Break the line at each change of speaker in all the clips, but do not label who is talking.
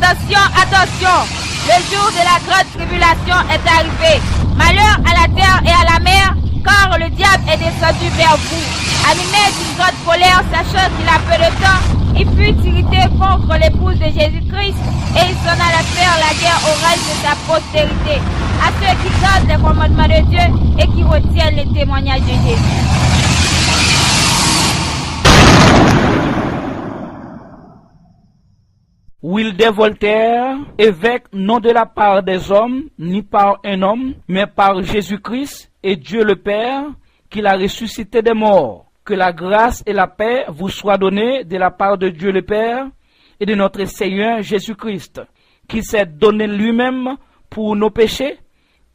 Attention, attention, le jour de la grande tribulation est arrivé. Malheur à la terre et à la mer, car le diable est descendu vers vous. Animé d'une grande colère, sachant qu'il a peu de temps, il fut irrité contre l'épouse de Jésus-Christ et il s'en alla faire la guerre au reste de sa postérité, à ceux qui gardent les commandements de Dieu et qui retiennent les témoignages de Jésus.
Wilde Voltaire, évêque non de la part des hommes, ni par un homme, mais par Jésus-Christ et Dieu le Père, qui l'a ressuscité des morts. Que la grâce et la paix vous soient données de la part de Dieu le Père et de notre Seigneur Jésus-Christ, qui s'est donné lui-même pour nos péchés,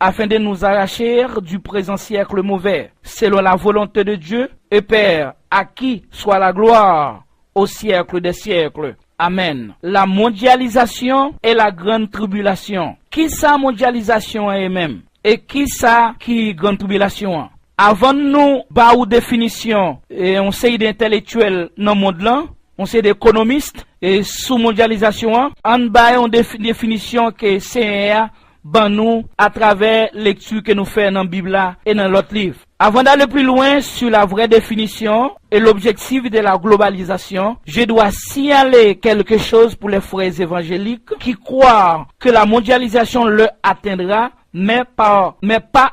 afin de nous arracher du présent siècle mauvais, selon la volonté de Dieu et Père, à qui soit la gloire au siècle des siècles. Amen. La mondialisation et la grande tribulation. Qui ça mondialisation est même? Et qui ça qui grande tribulation? Avant nous, bah ou définition, et on sait d'intellectuels dans le monde là, on sait d'économistes, et sous mondialisation, en bas on définition que c'est ban nous à travers lecture que nous faisons dans la Bible là et dans l'autre livre. Avant d'aller plus loin sur la vraie définition et l'objectif de la globalisation, je dois signaler quelque chose pour les frères évangéliques qui croient que la mondialisation le atteindra, mais pas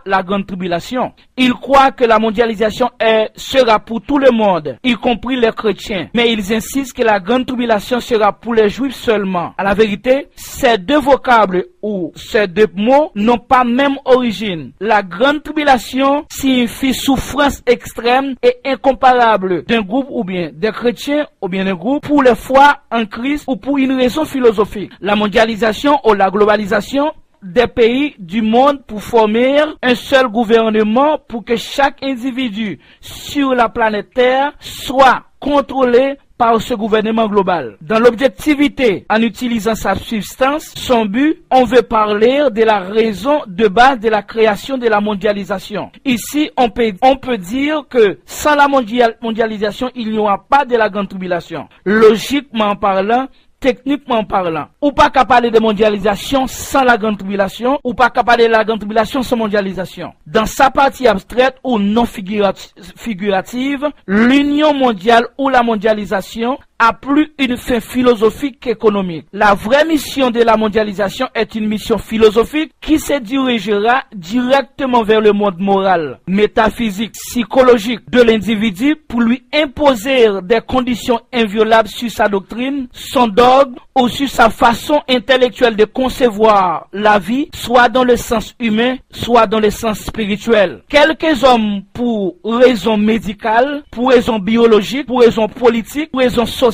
la grande tribulation. Ils croient que la mondialisation sera pour tout le monde, y compris les chrétiens. Mais ils insistent que la grande tribulation sera pour les juifs seulement. À la vérité, ces deux vocables ou ces deux mots n'ont pas même origine. La grande tribulation signifie souffrance extrême et incomparable d'un groupe ou bien des chrétiens ou bien d'un groupe pour les foi en Christ ou pour une raison philosophique. La mondialisation ou la globalisation des pays du monde pour former un seul gouvernement pour que chaque individu sur la planète Terre soit contrôlé par ce gouvernement global. Dans l'objectivité, en utilisant sa substance, son but, on veut parler de la raison de base de la création de la mondialisation. Ici, on peut dire que sans la mondialisation, il n'y aura pas de la grande tribulation. Logiquement parlant, techniquement parlant, ou pas qu'à parler de mondialisation sans la grande tribulation, ou pas qu'à parler de la grande tribulation sans mondialisation. Dans sa partie abstraite ou non figurative, l'union mondiale ou la mondialisation a plus une fin philosophique qu'économique. La vraie mission de la mondialisation est une mission philosophique qui se dirigera directement vers le monde moral, métaphysique, psychologique de l'individu pour lui imposer des conditions inviolables sur sa doctrine, son dogme ou sur sa façon intellectuelle de concevoir la vie, soit dans le sens humain, soit dans le sens spirituel. Quelques hommes, pour raisons médicales, pour raisons biologiques, pour raisons politiques, pour raisons sociales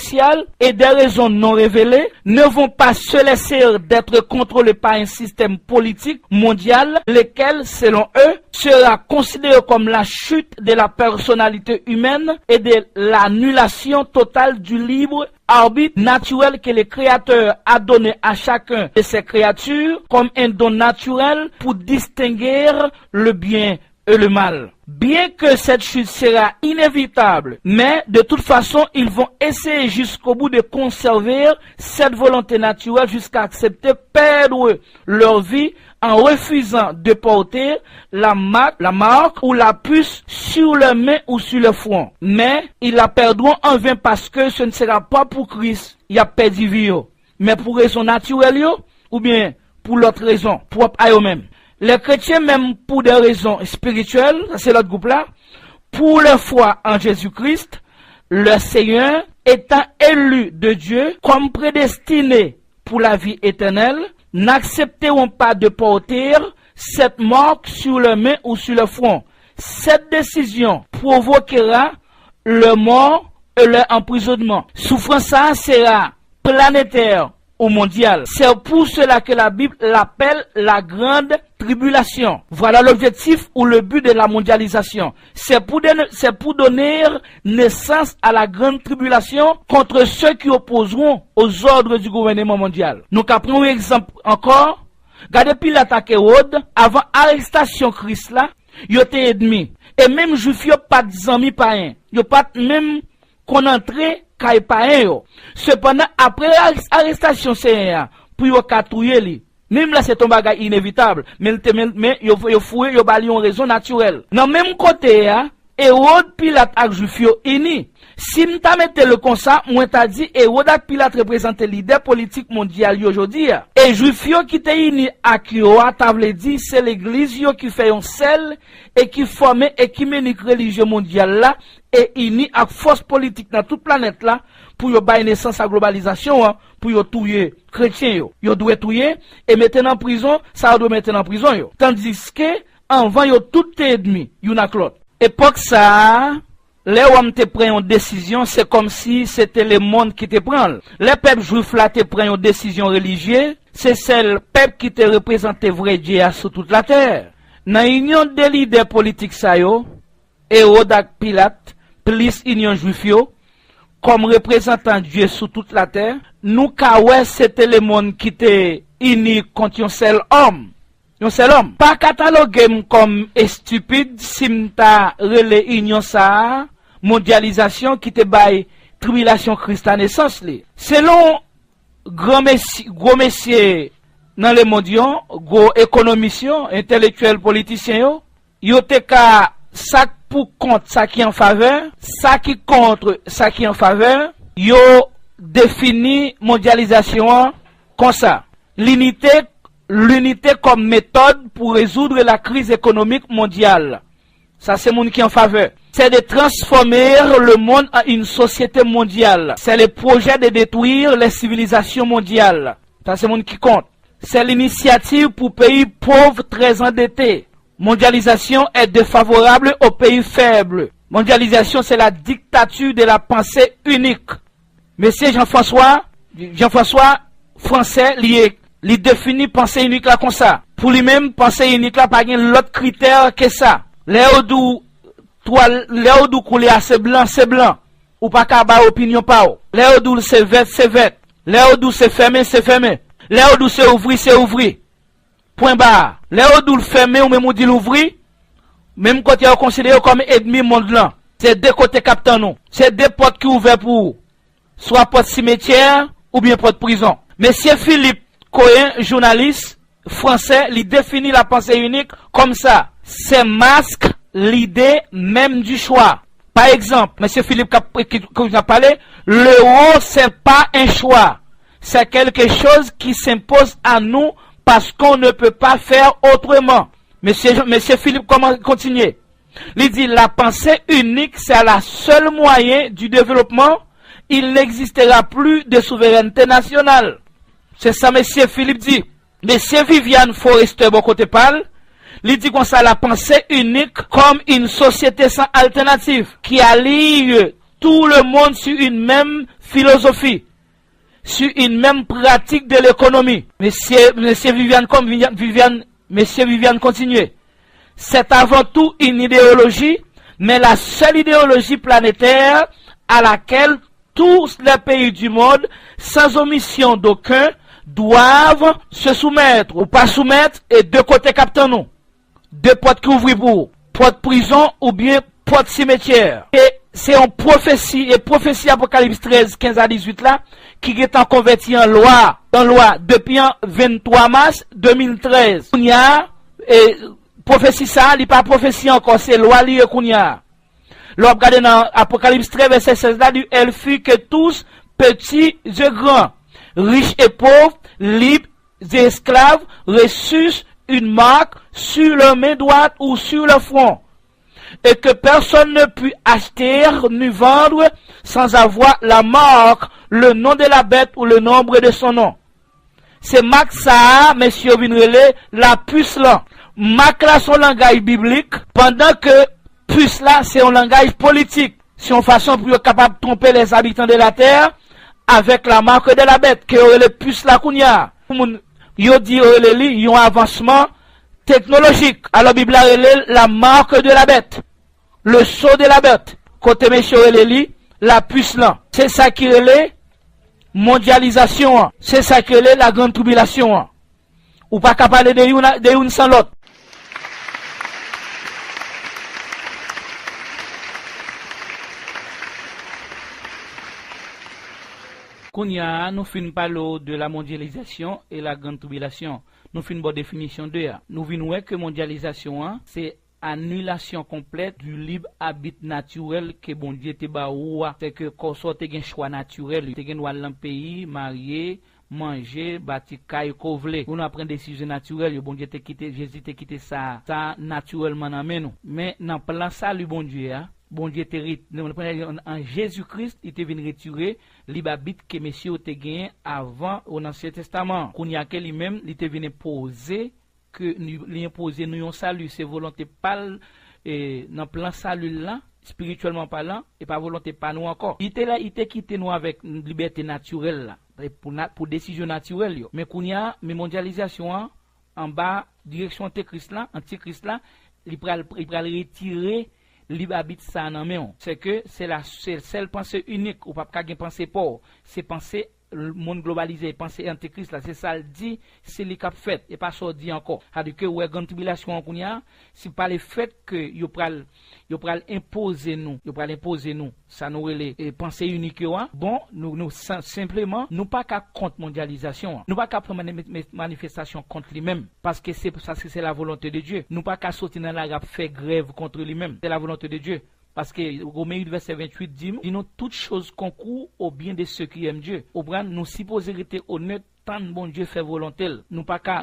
et des raisons non révélées, ne vont pas se laisser d'être contrôlés par un système politique mondial, lequel, selon eux, sera considéré comme la chute de la personnalité humaine et de l'annulation totale du libre arbitre naturel que le Créateur a donné à chacun de ses créatures comme un don naturel pour distinguer le bien et le mal. Bien que cette chute sera inévitable, mais de toute façon, ils vont essayer jusqu'au bout de conserver cette volonté naturelle jusqu'à accepter perdre leur vie en refusant de porter la marque ou la puce sur leur main ou sur le front. Mais ils la perdront en vain parce que ce ne sera pas pour Christ. Il y a perdu vie, mais pour raison naturelle ou bien pour l'autre raison, propre à eux-mêmes. Les chrétiens, même pour des raisons spirituelles, c'est l'autre groupe-là, pour leur foi en Jésus-Christ, le Seigneur étant élu de Dieu comme prédestiné pour la vie éternelle, n'accepteront pas de porter cette marque sur leur main ou sur le front. Cette décision provoquera leur mort et leur emprisonnement. Souffrance sera planétaire ou mondial. C'est pour cela que la Bible l'appelle la grande tribulation. Voilà l'objectif ou le but de la mondialisation. C'est pour donner naissance à la grande tribulation contre ceux qui opposeront aux ordres du gouvernement mondial. Nous prenons un exemple encore. Regardez Pilate à Hérode, avant arrestation Christ là, il était ennemi. Et même juif, il n'y a pas d'amis païens. Il n'y a pas même qu'on entre kay païen. Cependant, après l'arrestation Seigneur, pour yo katouyer li. Même là c'est un bagage inévitable, mais yo foué yo bali une raison naturelle. Dans même côté Hérode Pilate ak Juif yo ini. Si m'ta mette le comme ça, moi t'a dit Hérode ak Pilate représente leader politique mondial aujourd'hui. Et Juif yo qui te ini ak yo t'a vle dit c'est l'église yo qui fait un sel et qui forme écuménique religieux mondial là et ini ak force politique dans toute planète là pour yo bay naissance à globalisation pour yo touyer chrétien yo. Yo doit touyer et mettre en prison, ça doit mettre en prison yo. Tandis que avant yo tout ennemi, yon ak l'autre. Époque ça, les hommes te prennent une décision, c'est comme si c'était le monde qui te prend. Les peuples juifs là te prennent une décision religieuse, c'est celle peuple qui te représente vrai Dieu sur toute la terre. Dans l'union des leaders politiques ça yo, Hérode ak Pilate, plus union juif yo, comme représentant Dieu sur toute la terre, nous kawè c'était le monde qui te uni contre un seul homme. Un seul homme. Pas catalogué comme stupide si m'ta relé union ça, mondialisation qui te baille tribulation Christ à naissance li. Selon gros messieurs dans le monde, gros économiciens, intellectuels, politiciens, yo te ka ça pour contre ça qui en faveur, ça qui contre ça qui en faveur, yo défini mondialisation comme ça. L'unité comme méthode pour résoudre la crise économique mondiale. Ça, c'est mon qui en faveur. C'est de transformer le monde en une société mondiale. C'est le projet de détruire les civilisations mondiales. Ça, c'est mon qui compte. C'est l'initiative pour pays pauvres très endettés. Mondialisation est défavorable aux pays faibles. Mondialisation, c'est la dictature de la pensée unique. Monsieur Jean-François français, il définit pensée unique là comme ça. Pour lui-même, pensée unique là, pas l'autre critère que ça. Léodou coulé c'est blanc. Ou pas qu'à bas opinion pas. Léodou c'est vert. Léodou c'est fermé. Léodou c'est ouvri. Point barre. Léodou fermé ou même ou dit l'ouvri. Même quand il est considéré comme ennemi monde là. C'est deux côtés captant nous. C'est deux portes qui ouvrent pour soit porte cimetière ou bien porte prison. Monsieur Philippe Cohen, journaliste français, il définit la pensée unique comme ça. C'est masque l'idée même du choix. Par exemple, monsieur Philippe qui nous a parlé, l'euro c'est pas un choix. C'est quelque chose qui s'impose à nous parce qu'on ne peut pas faire autrement. Monsieur Philippe, comment continuer? Il dit la pensée unique c'est la seule moyen du développement. Il n'existera plus de souveraineté nationale. C'est ça, monsieur Philippe dit. Monsieur Viviane Forrester, bon côté parle, il dit comme ça la pensée unique comme une société sans alternative qui allie tout le monde sur une même philosophie, sur une même pratique de l'économie. Monsieur Viviane continue. C'est avant tout une idéologie, mais la seule idéologie planétaire à laquelle tous les pays du monde, sans omission d'aucun, doivent se soumettre ou pas soumettre et deux côtés captant nous. Deux portes qui ouvrent pour porte prison ou bien porte cimetière. Et c'est une prophétie Apocalypse 13, 15 à 18 là, qui est en converti en loi depuis le 23 mars 2013. Il y a, prophétie ça, il n'y a pas prophétie encore, c'est loi liée qu'on y a. L'on regarde dans Apocalypse 13, verset 16 là, elle fut que tous, petits et grands, riches et pauvres, libres et esclaves, reçussent une marque sur leur main droite ou sur le front, et que personne ne put acheter ni vendre sans avoir la marque, le nom de la bête ou le nombre de son nom. C'est marque ça, monsieur Vinrele, la puce là. Marque là son langage biblique, pendant que puce là c'est un langage politique. C'est une façon pour être capable de tromper les habitants de la terre avec la marque de la bête, que aurait le puce là qu'on y a. Yo dit yon avancement technologique. Alors Bible a la marque de la bête, le sceau de la bête. Côté monsieur la puce là. C'est ça qui est mondialisation. C'est ça qui est la grande tribulation. Ou pas capable de une sans l'autre. Kounia, nous finissons parler de la mondialisation et la grande tribulation. Nous finissons bonne définition de ça. Nous venons que mondialisation, c'est annulation complète du libre habit naturel que bon Dieu te ba ou. C'est que quand sorte un choix naturel, te gen dans pays, marié, manger, bâti caille kovle. On apprend des décisions naturelles, bon Dieu te quitté, Jésus te quitté ça naturellement dans nous. Mais dans plan salut bon Dieu, bon Dieu en Jésus-Christ, il te vient retirer l'ibabit que messieurs te gagné avant au Ancien Testament. Qu'on y a que lui-même, il te vient poser que lui imposer nous un salut, c'est volonté pas dans plan salut là, spirituellement parlant, et pas volonté pas nous encore. Il était là, il te quitté nous avec une liberté naturelle là, pour décision naturelle yo. Mais qu'on y a mais mondialisation en bas direction antichrist là, il pral retirer l'ibabit ça nan men. C'est que c'est la seule pensée unique ou pas qu'à penser pas, c'est penser le monde globalisé, penser antichrist là, c'est ça le dit, c'est les cap fait et pas ça dit encore. C'est-à-dire que ouais grande tribulation qu'on y a, c'est pas le fait que yo pral imposer nous, ça nous les pensée unique là. Bon, nous simplement nous pas qu'à contre mondialisation, nous pas qu'à prendre manifestation contre lui-même parce que c'est la volonté de Dieu. Nous pas qu'à sortir dans la rap faire grève contre lui-même, c'est la volonté de Dieu. Parce que Romains 8, verset 28 dit, nous toutes choses concourent au bien de ceux qui aiment Dieu. Au bras, nous supposons être honnêtes tant bon Dieu fait volonté. Nous pas qu'à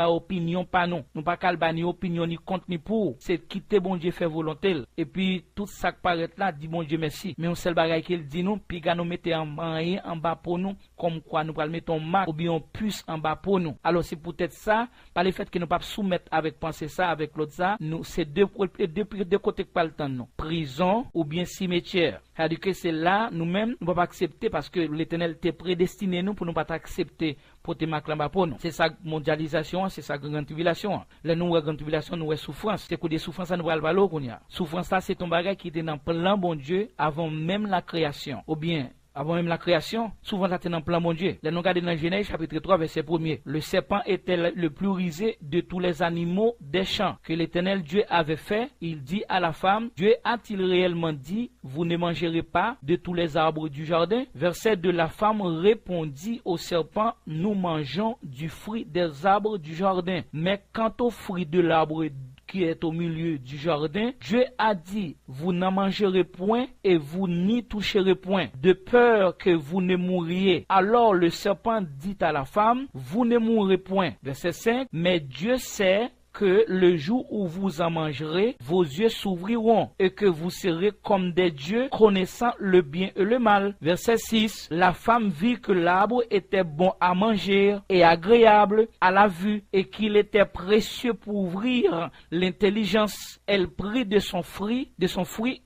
opinion pas non. Nous pas qu'à ni opinion ni contre ni pour. C'est quitter bon Dieu fait volonté. Et puis tout ça qui paraît là dit bon Dieu merci. Mais on seul bagaille qu'il dit nous, puis nous mettez en bas pour nous, comme quoi nous pral mettre un marque ou bien un puce en bas pour nous. Alors c'est peut-être ça, par le fait que nous pas soumettre avec penser ça avec l'autre ça, nous c'est deux côtés que pas le temps nous. Prison ou bien cimetière. C'est-à-dire que c'est là nous-mêmes nous pas accepter parce que l'Éternel t'est prédestiné nous pour nous pas accepter pour te maclamba pour nous. C'est ça mondialisation, c'est ça grande tribulation. Là nous grande tribulation nous souffrance. C'est que des souffrances ça nous va le valoir qu'on y a. Souffrance là c'est ton bagage qui était dans plan bon Dieu avant même la création. Ou bien avant même la création, souvent ça était dans plan mon Dieu. Là nous regardons dans Genèse chapitre 3 verset 1er. Le serpent était le plus rusé de tous les animaux des champs que l'Éternel Dieu avait fait. Il dit à la femme, Dieu a-t-il réellement dit, vous ne mangerez pas de tous les arbres du jardin? Verset 2, la femme répondit au serpent, nous mangeons du fruit des arbres du jardin. Mais quant au fruit de l'arbre qui est au milieu du jardin, Dieu a dit, vous n'en mangerez point et vous n'y toucherez point, de peur que vous ne mouriez. Alors le serpent dit à la femme, vous ne mourrez point. Verset 5, mais Dieu sait que le jour où vous en mangerez, vos yeux s'ouvriront et que vous serez comme des dieux, connaissant le bien et le mal. Verset 6, la femme vit que l'arbre était bon à manger et agréable à la vue et qu'il était précieux pour ouvrir l'intelligence. Elle prit de son fruit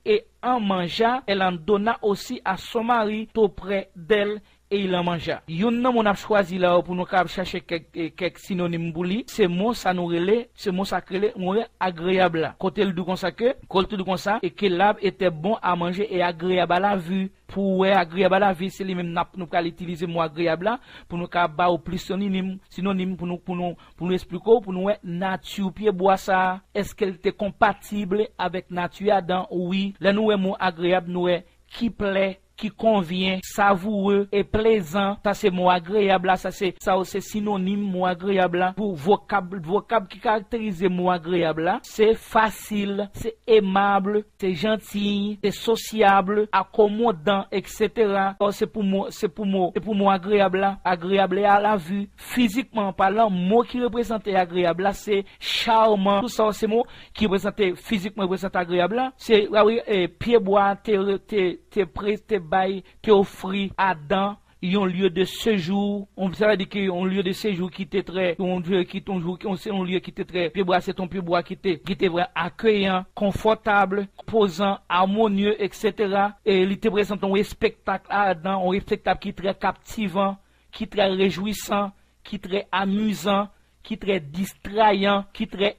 et en mangea. Elle en donna aussi à son mari tout près d'elle. Et il en mangea. Yon nan mon a choisi là pour nous chercher quelques synonymes pour lui. C'est mot ça nous relait, c'est mot ça créé agréable là. Côté le comme ça et que l'arbre était bon à manger et agréable à la vue. Pour agréable à la vie, c'est lui même nous pas utiliser mot agréable là pour nous ba au plus synonyme pour nous expliquer pour nous nature pied bois ça. Est-ce qu'elle était compatible avec nature Adam? Oui. Là nous mot agréable nous qui plaît, qui convient, savoureux et plaisant. Ça c'est mot agréable là, ça c'est synonyme mot agréable là. Pour vocable qui caractérise mot agréable là, c'est facile, c'est aimable, c'est gentil, c'est sociable, accommodant, etc. C'est pour mot agréable là, agréable à la vue. Physiquement parlant, mot qui représente agréable là, c'est charmant. Tout ça c'est mot qui représente physiquement représente agréable là, c'est pied bois, te offrit Adam un lieu de séjour. On veut dire que un lieu de séjour qui était très un lieu qui était très pied bois, c'est ton pied bois qui était vrai accueillant, confortable, posant, harmonieux, etc. Et il te présente un spectacle à Adam, un spectacle qui est très captivant, qui est très réjouissant, qui est très amusant, qui est très distrayant, qui est très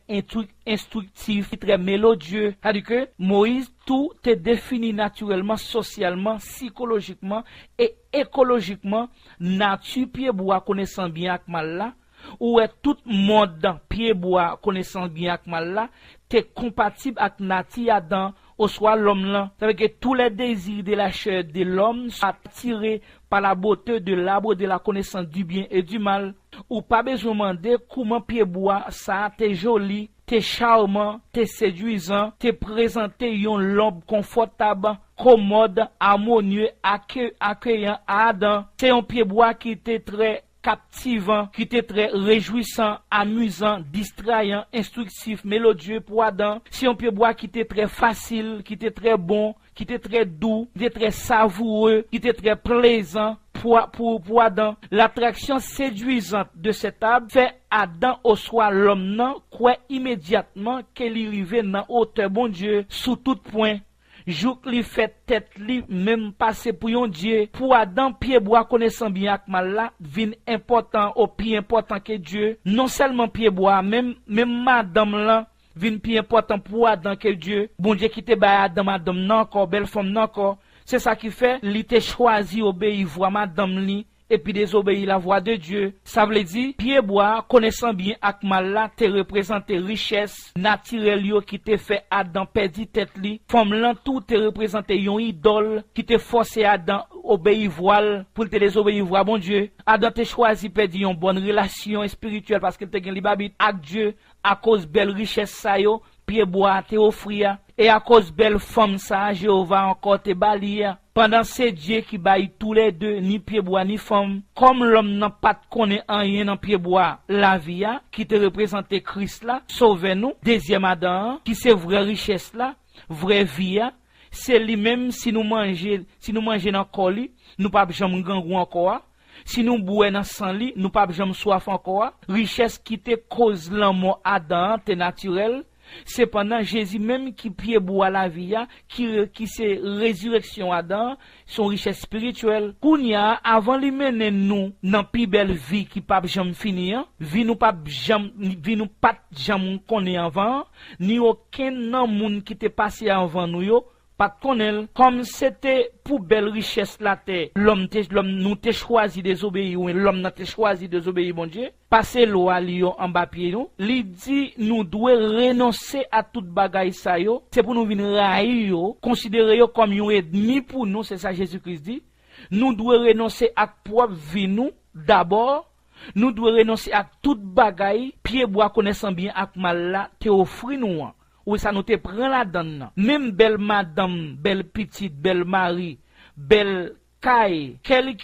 instructif, qui est très mélodieux. C'est-à-dire que Moïse, tout est défini naturellement, socialement, psychologiquement et écologiquement. Nature, pied bois, connaissant bien avec mal là, ou est tout monde dans pied bois, connaissant bien avec mal là, t'es compatible avec nature Adam, au soit l'homme là. Ça veut dire que tous les désirs de la chair de l'homme sont attirés par la beauté de l'arbre de la connaissance du bien et du mal. Ou pas besoin de demander comment pied bois ça, t'es joli, t'es charmant, t'es séduisant, t'es présenté yon l'homme confortable, commode, harmonieux, accueillant à Adam. C'est un pied bois qui était très captivant, qui était très réjouissant, amusant, distrayant, instructif, mélodieux pour Adam. C'est un pied bois qui était très facile, qui était très bon, qui était très doux, qui était très savoureux, qui était très plaisant pour Adam. L'attraction séduisante de cet arbre fait Adam au soit l'homme non, croit immédiatement qu'il arrivait dans hauteur bon Dieu, sous tout point. Jouk li fait tête li même passé pour un Dieu. Pour Adam, pied bois connaissant bien ak mal là, vin important au plus important que Dieu. Non seulement pied bois, même madame là, vin plus important pour Adam que Dieu. Bon Dieu qui te ba Adam, madame non encore, belle femme non encore. C'est ça qui fait, li te choisi obéir voix madame li. Et puis désobéir la voix de Dieu. Ça veut dire, pied bois, connaissant bien ak mal là, te représente richesse naturelle yo qui te fait Adam perdre tête li. Femme là tout te représente yon idole qui te force Adam obéir voile pour te désobéir voix bon Dieu. Adam te choisi perdre yon bonne relation spirituelle parce que te gen li babit ak Dieu à cause belle richesse sa yo, pied bois te offrir. Et à cause belle femme ça, Jéhovah encore te balia. Pendant c'est Dieu qui baille tous les deux, ni pied bois ni femme. Comme l'homme n'a pas de connaît rien dans pied bois, la vie qui te représente Christ là, sauve-nous. Deuxième Adam, qui c'est vraie richesse là, vraie vie, c'est lui-même si nous mangeons dans colis, nous pas jamais gangou encore. Si nous boire dans sang li, nous pas jamais soif encore. Richesse qui te cause l'amour Adam, te naturel. C'est pendant Jésus même qui pied bois la vie, qui c'est résurrection Adam, son richesse spirituelle. Kounya, avant lui mener nous dans plus belle vie qui pas jamais finir, vie nous pas jamais connaît avant, ni aucun monde qui t'est passé avant nous yo. Pas de connaître, comme c'était pour belle richesse la terre, l'homme nous te choisi de désobéir, ou l'homme n'a te choisi de désobéir, bon Dieu. Passer l'eau à Lyon en bas pied nous, li dit nous devons renoncer à toute bagaille ça yo, c'est pour nous venir railler yo, considérer yo comme un ennemi pour nous, c'est ça Jésus-Christ dit. Nous devons renoncer à propre vie nous, d'abord, nous devons renoncer à toute bagaille, pied bois connaissant bien ak mal là, te offrir nous. Ou ça nous te prend la donne. Même belle madame, belle petite, belle mari, belle caille, quel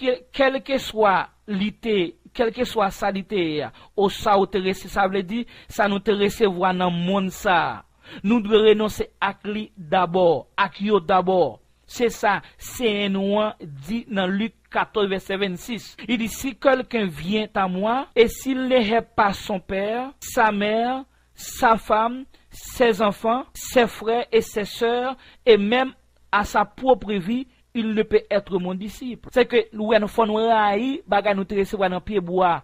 que soit l'ité, quel que soit sa l'ité, au ça ou te ça veut dire, ça nous te recevoir dans le monde ça. Nous devons renoncer à lui d'abord, à yo d'abord. C'est ça, c'est un dit dans Luc 14, verset 26. Il dit, si quelqu'un vient à moi, et s'il n'est pas son père, sa mère, sa femme, ses enfants, ses frères et ses sœurs, et même à sa propre vie, il ne peut être mon disciple. C'est que nous avons raï, bagay nous te recevoir dans pied bois,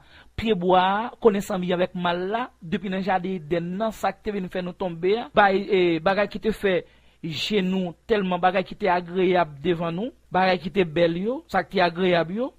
connaissant bien avec mal là, depuis le jardin d'Eden, ça qui te vient faire nous tomber, bagay qui te fait chez nous tellement bagay qui te agréable devant nous, bagay qui te belle yo, ça qui te agréable yo.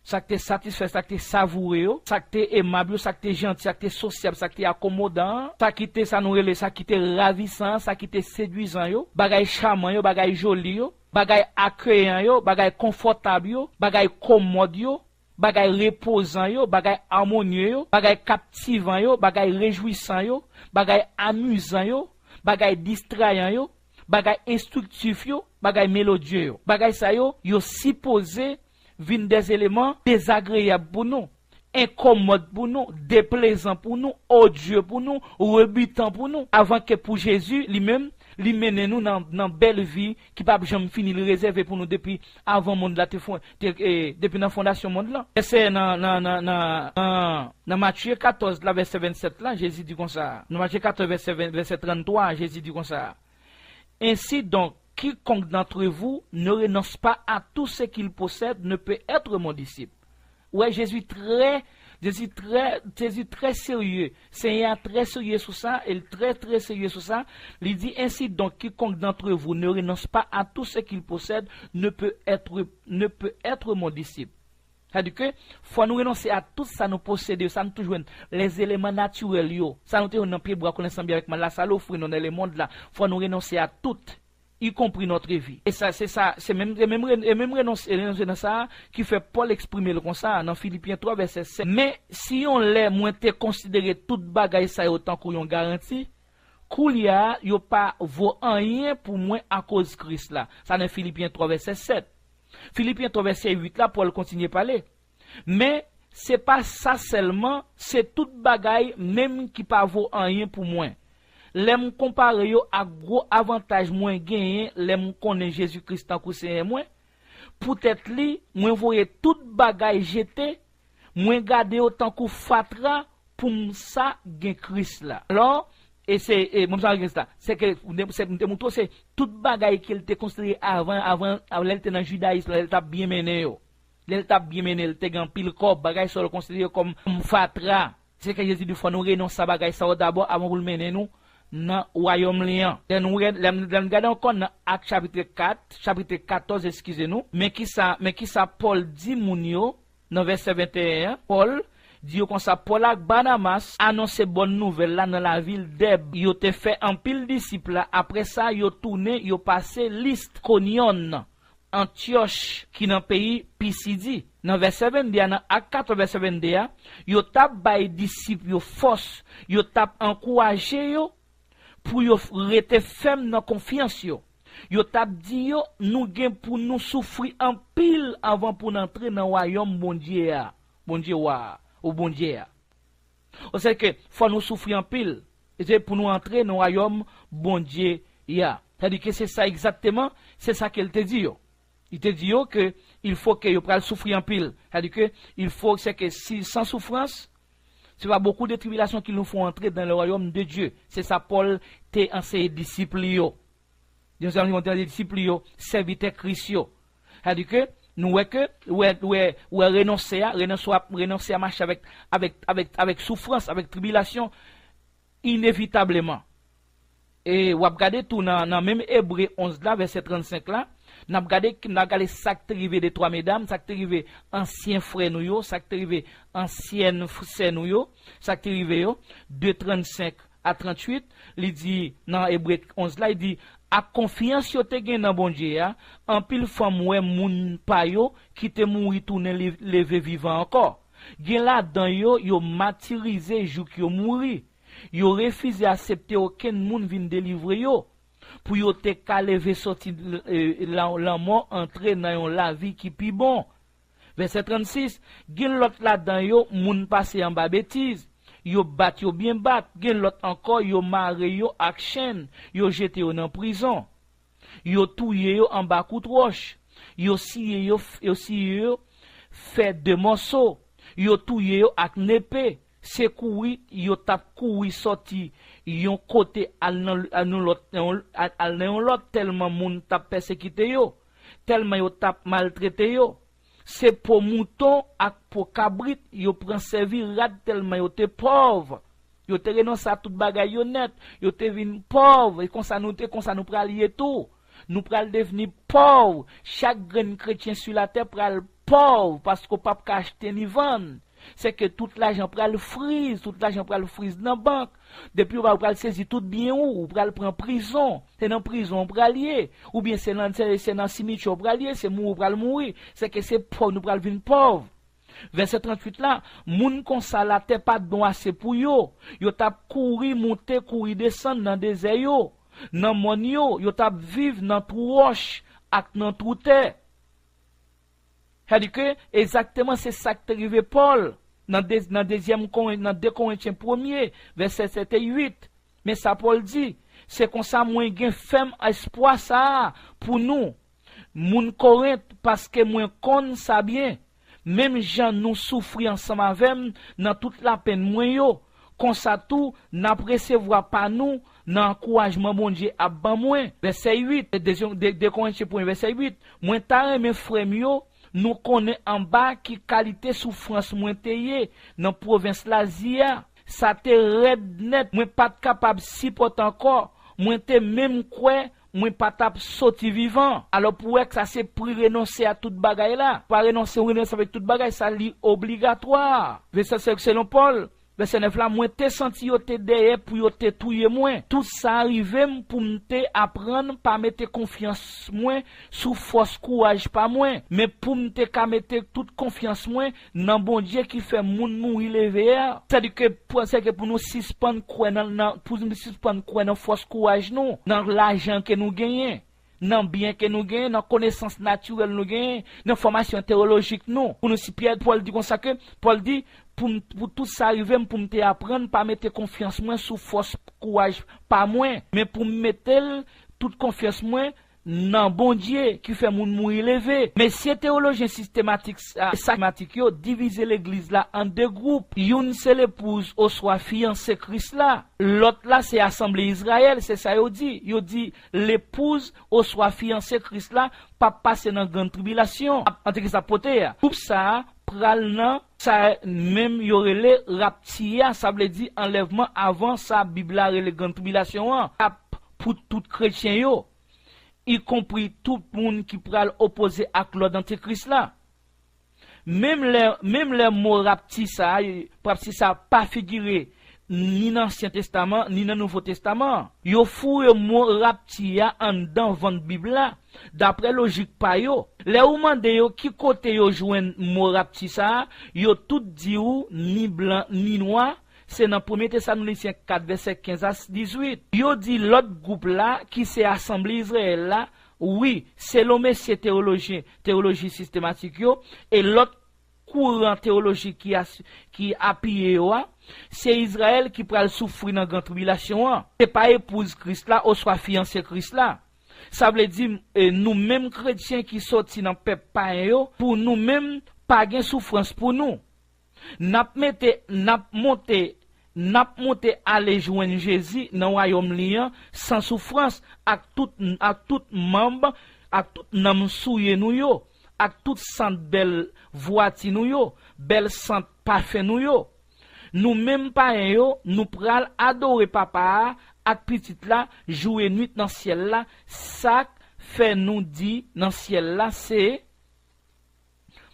Ça qui te satisfait, ça qui te savoureux, ça qui te aimable, ça qui te gentil, ça qui te sociable, ça qui te accommodant, ça qui te sanourele, ça qui te ravissant, ça qui te séduisant yo, bagay charmant yo, bagay joli yo, bagay accueillant yo, bagay confortable yo, bagay commode yo, bagay reposant yo, bagay harmonieux yo, bagay captivant yo, bagay réjouissant yo, bagay amusant yo, bagay distrayant yo, bagay instructif yo, bagay mélodieux yo. Bagay ça yo supposé viennent des éléments désagréables pour nous, incommodes pour nous, déplaisants pour nous, odieux pour nous, rebutants pour nous, avant que pour Jésus lui-même, lui mène nous dans belle vie qui pas jamais fini le réserver pour nous depuis avant monde là depuis la fondation monde là. C'est dans Matthieu 14 là verset 27 là, Jésus dit comme ça. Dans Matthieu 14 verset 33, Jésus dit comme ça. Ainsi donc quiconque d'entre vous ne renonce pas à tout ce qu'il possède ne peut être mon disciple. Ouais, Jésus très sérieux. Seigneur très sérieux sur ça, et très sérieux sur ça. Il dit ainsi donc quiconque d'entre vous ne renonce pas à tout ce qu'il possède ne peut être mon disciple. C'est-à-dire que faut nous renoncer à tout ça nous posséder, ça nous toujours les éléments naturels yo. Ça nous te dans pied bois connaissant bien avec mal là, ça l'offre dans le monde là. Faut nous renoncer à tout. y compris notre vie. Et ça, c'est même renoncer dans ça qui fait Paul exprimer le comme ça dans Philippiens 3 verset 7. Mais si on l'est moins te considérer toute bagaille ça autant qu'on yon garantie, koulia yo pas vaut rien pour moi à cause Christ là. Ça dans Philippiens 3 verset 7. Philippiens 3 verset 8 là Paul continue à parler. Mais c'est pas ça seulement, c'est toute bagaille même qui pas vaut rien pour moi. L'aime comparer yo à gros avantage moins gagné, l'aime connaît Jésus-Christ tant que c'est moi. Peut-être li, moi voyer toute bagaille jeter, moi garder autant que fatra pour ça gain Christ là. Alors et c'est mon ça c'est que c'est toute bagaille qu'il était considéré avant elle était dans judaïsme, elle t'a bien mené yo. Elle t'a bien mené, elle était en pile corps bagaille ça le considéré comme fatra. C'est que Jésus dit faut nous renoncer à bagaille ça d'abord avant pour le mener nous dans royaume liant. Nous regardons encore dans Actes chapitre 14 excusez-nous, mais qui ça Paul dit mounio dans verset 21, Paul dit comme ça Paul ak Barnabas annonce bonne nouvelle là dans la ville d'Eb. Yo te fait un pile disciple là. Après ça yo tourné, yo passé Lystre-Conion, Antioche qui dans pays Pisidie. Dans verset 22, dans Acte 4 verset 22, yo tap bay disciple yo force, yo tap encourager yo pour yo rester ferme dans confiance yo. Yo tap di yo nous gen pour nous souffrir en pile avant pour entrer dans royaume bon Dieu ou bon Dieu. On sait que faut nous souffrir en pile et pour nous entrer dans royaume bon Dieu ya. C'est-à-dire que c'est ça exactement, c'est ça qu'elle te dit yo. Il te dit yo que il faut que yo pral souffrir en pile. C'est-à-dire que il faut c'est que si sans souffrance c'est pas beaucoup de tribulations qui nous font entrer dans le royaume de Dieu. C'est ça Paul t'es enseigné disciples yo. Nous avons des disciples yo, serviteurs Christ yo. C'est-à-dire que nous renoncer à marcher avec souffrance, avec tribulation inévitablement. Et ou regarder tout dans même Hébreu 11 là verset 35 là, n'a regardé ça qui arrivé des trois mesdames, ça qui arrivé ancien frère nous yo, ça qui arrivé ancienne sœur nous yo, ça qui arrivé yo de 35 à 38, il dit dans Hébreu 11 là il dit a confiance yo te gen dans bon Dieu en pile femme ouais moun pa yo qui te mouri tourner lever vivant encore. Gen là dans yo martyrisé jou ki yo mouri. Yo refusé accepter aucun moun vinn délivrer yo. Pour yo te ka lever sorti la mort entrer dans la vie qui pi bon. Verset 36, gen lot là dans yo moun passé en bas bêtise. Yo bat yo bien bat, gen lot encore yo maré yo ak chaîne, yo jeté yo dans prison. Yo touye yo en bas coup de roche. Yo scié yo fait de morceaux. Yo touye yo ak népé. C'est kouri yo tap kouri sorti yon côté al nan l'autre tellement moun tap persécuté yo, tellement yo tap maltraité yo. C'est pour mouton ak pour cabrit yo prend servir rad tellement yo te pauvre. Yo te renonce à toute bagaille yo net, yo te vin pauvre et comme ça nous pral lié tout. Nous pral devenir pauvre. Chaque grain chrétien sur la terre pral pauvre parce qu'on pas acheter ni vendre. C'est que tout l'argent pral frise dans la banque. Depuis on va saisir tout bien ou pral prendre prison. C'est dans prison pral lié ou bien c'est dans cimetière pral lié, c'est mou pral mourir. C'est que c'est pauvre nous pral vinn pauvre. Verset 38 là, moun kon sa la terre pas bon assez pour yo. Yo tap courir monter, courir descendre dans désert yo. Dans mon yo tap vivre dans trou roche ak dans trou terre. C'est-à-dire que exactement c'est ça qui est arrivé Paul dans 2 Corinthiens 1er verset 7 et 8. Mais ça Paul dit, c'est comme ça moins gain ferme espoir ça pour nous. Moun Corinthe parce que moins connaît ça bien. Même gens nous souffrir ensemble avec dans toute la peine moins yo. Comme ça tout n'a recevoir pas nous dans encouragement bon Dieu à ban moins. Verset 8 de Corinthiens 1 verset 8. Moins ta mes frères yo nous connaît en bas qui qualité souffrance moins teye dans province l'Asia ça te red net moins pas capable supporter encore moins te même quoi moins pas tap sorti vivant alors pour que ça c'est pour renoncer à toute bagaille là pas renoncer avec toute bagaille ça li obligatoire verset selon Paul verset 9 là, moi te senti yo te derrière pour yo te touyer moi. Tout ça arrivé pour me te apprendre pas mettre confiance moi sous force courage pas moi, mais pour me te ka mettre toute confiance moi dans bon Dieu qui fait moun mourir lever. C'est-à-dire que pour nous suspendre quoi pour nous suspendre quoi dans force courage nous, dans l'argent que nous gagnons, dans bien que nous gagnons, dans connaissance naturelle nous gagnons, dans formation théologique nous. Pour nous si Pierre Paul dit comme ça que Paul dit pour tout ça arriver pour me te apprendre pas mettre confiance moi sous force courage pas moi, mais pour mettre toute confiance moi non bon Dieu qui fait moun mourir levé. Mais si théologien systématique yo diviser l'église là en deux groupes. Une c'est l'épouse au soit fiancé Christ là. L'autre là c'est assemblée Israël, c'est ça yo dit. Yo dit l'épouse au soit fiancé Christ là pas passer dans grande tribulation. En tout cas ça poté. Pour ça pral nan ça même y aurait les raptia, ça veut dire enlèvement avant ça Bible là les grande tribulation pour tout chrétien yo, y compris tout le monde qui pral opposé à l'ordre d'Antéchrist là. Même les mots rapti ça pas figuré ni dans l'Ancien Testament ni dans le Nouveau Testament. Yo fouille mot rapti en dans votre Bible là. D'après logique pa yo, les ou mande yo qui côté yo joine mot rapti ça, yo tout dit ou ni blanc ni noir. C'est dans 1 Thessaloniciens 4 verset 15 à 18. Yo dit l'autre groupe là qui s'est assemblé Israël là, oui, c'est le messier théologie systématique yo, et l'autre courant théologique qui appuie yo, c'est Israël qui pral souffrir dans grande tribulation. C'est pas épouse Christ là, ou soit fiancé Christ là. Ça veut dire nous-mêmes chrétiens qui sortis dans peuple païen yo, pour nous-mêmes pas gain souffrance pour nous. N'a monté aller joindre Jésus dans le royaume liant sans souffrance à tout membre, à tout nam souillé nous yo, à toute sante belle voiture nous yo, belle sante parfait nous yo. Nous même païens yo, nous pral adorer papa ak petit là jouer nuit dans ciel là, ça fait nous dit dans ciel là c'est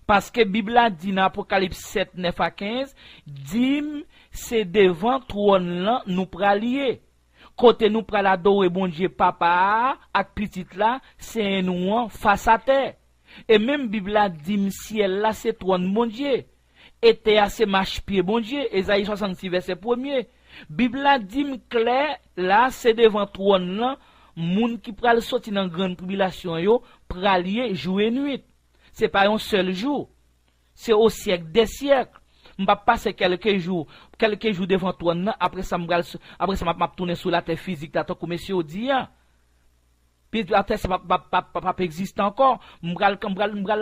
parce que Bible a dit dans Apocalypse 7 9 à 15 dit c'est devant trône là nous pralier côté nous pral adorer bon Dieu papa ak petit là c'est nous face à terre et même Bible a dit ciel là c'est trône bon Dieu et terre c'est marche pied bon Dieu Ésaïe 66 verset 1er. Bible a dit clair là c'est devant trône là moun qui pral sortir dans grande tribulation yo pralier jouer nuit. C'est pas un seul jour. C'est au siècle des siècles. M'pa passer quelques jours devant toi après ça m'a tourner sur la terre physique tant que monsieur dit. Puis la terre ça pas existe encore. M'bral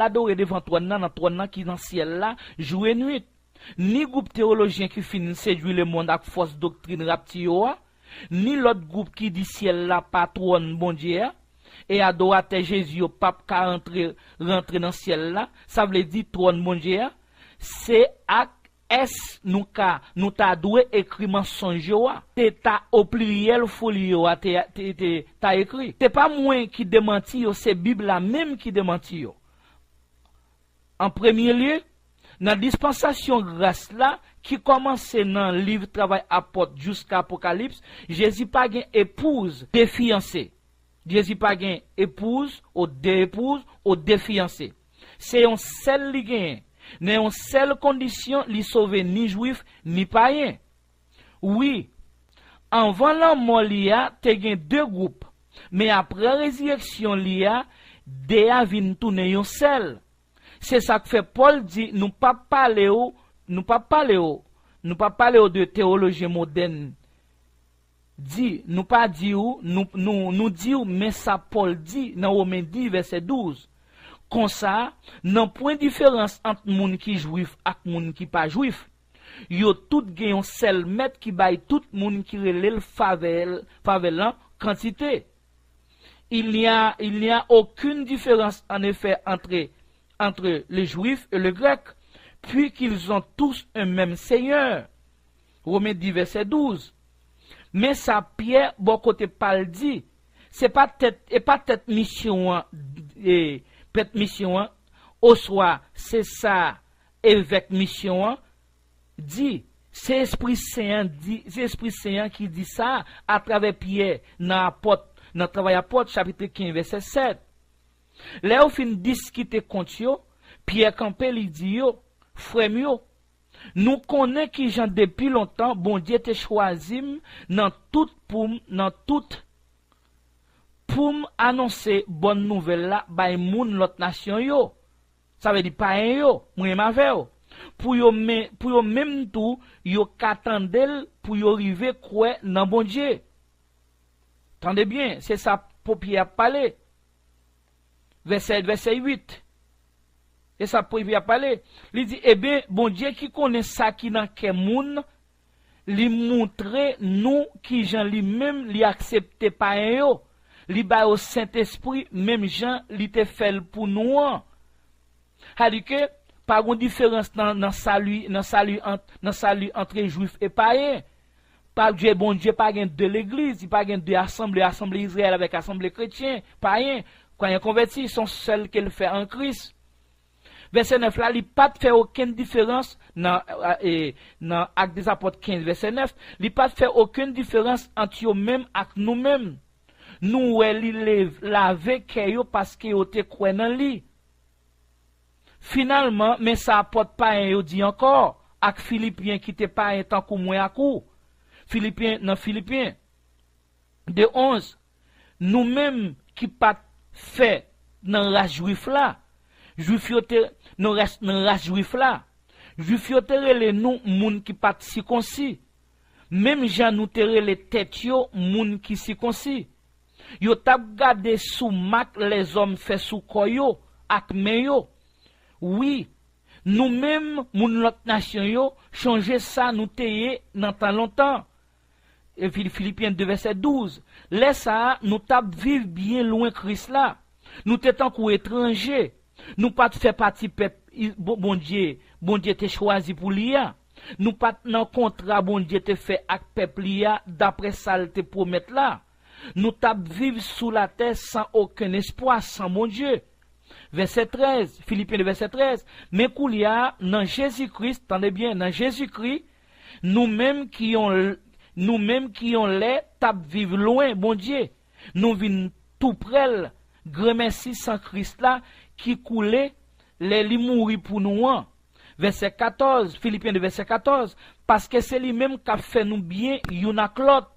adorer devant toi dans trône qui dans ciel là jouer nuit. Ni groupe théologien qui finit séduire le monde avec fausse doctrine raptio, ni l'autre groupe qui dit ciel là patron bon Dieu. Et adorateur Jésus au pape qui rentrer dans le ciel là, ça veut dire trône mon Dieu, c'est ak S nous ta doué écrit mensonge c'est ta au pluriel folie ta écrit. C'est pas moi qui démenti c'est Bible la même qui démenti. En premier lieu, dans dispensation grâce là qui commence dans le livre travail apôtre jusqu'à Apocalypse, Jésus pas gain épouse, des fiancés. Jésus pas gain épouse ou des épouses ou des fiancés. C'est un seul li gain. N'est une seule condition li sauver ni juif ni païen. Oui, avant la mort liya te gain deux groupes, mais après résurrection liya de a vinn tourner un seul. C'est ça que fait Paul dit nous pas parler de théologie moderne. Dit nous pas dit ou nous dit mais ça Paul dit dans Romains 10 verset 12 comme ça non point différence entre moun qui juif et moun qui pas juif yo tout gen un seul maître qui baille tout moun qui relève favelan quantité il n'y a aucune différence en effet entre les juifs et les grecs puis qu'ils ont tous un même Seigneur. Romains 10 verset 12. Mais ça Pierre bon côté parle dit c'est pas tête mission au soit c'est ça évêque mission dit c'est Esprit Saint qui dit ça à travers Pierre dans le travail apôtre chapitre 15 verset 7. Là au fin discuter contre yo, Pierre campé lui dit yo, frère yo, nous connaissons qui gens depuis longtemps bon Dieu te choisi dans tout pour annoncer bonne nouvelle là bay moun l'autre nation yo. Ça veut dire païen yo, moi m'avait yo. Pour yo même tout yo qu'attendel pour yo river croire dans bon Dieu. Tendez bien, c'est ça pour Pierre parler. Verset 8. Et ça pour Pierre parler. Il dit eh bien bon Dieu qui connaît ça qui dans quel moun li montrer nous qui gens li même li accepter païen yo. Li ba au Saint-Esprit même gens li te fait pour nous. A dit que pas de différence dans salut entre juifs et païens. Pas Dieu bon Dieu pas gain de l'église, il pas gain de assemblée Israël avec assemblée chrétien, païen. Quand ils convertis, ils sont seuls qu'elle fait en Christ. Verset 9 là, il pas fait aucune différence dans Actes des Apôtres 15 verset 9, il pas fait aucune différence entre eux-mêmes et nous-mêmes. Nous elle laver que parce que yo te croit dans lui. Finalement, mais ça apporte pas un dit encore avec Philippiens qui te pas un tant que moins à coup. Philippiens 2:11 nous-mêmes qui pas fait dans la juif là. Juif yo te nous reste dans la juif là. Juif yo te relé nous moun qui pas circoncis. Même Jean nous te relé tête yo moun qui circoncis. Yo tap gade sous mak les hommes fait sous koyo ak men yo. Oui, nous-mêmes, moun l'autre nation yo, changer ça nous teye dans tant longtemps. Et Philippiens 2 verset 12. Laisse ça, nous tap vivre bien loin Christ là. Nous t'étant qu'au étranger. Nous pas te faire partie peuple, bon Dieu te choisi pour l'IA. Nous pas dans contrat, bon Dieu te fait avec peuple l'IA, d'après ça te promettre là. Nous tap vivre sous la terre sans aucun espoir, sans mon Dieu. Verset 13, Philippiens verset 13, mais koulia, dans Jésus-Christ, tendez bien, dans Jésus-Christ, nous-mêmes qui ont les, tap vivre loin, bon Dieu. Nous vînes tout près, grand merci sans Christ là, qui coulait, les li mourir pour nous. Verset 14, Philippiens verset 14, parce que c'est lui-même qui a fait nous bien, yon ak l'autre.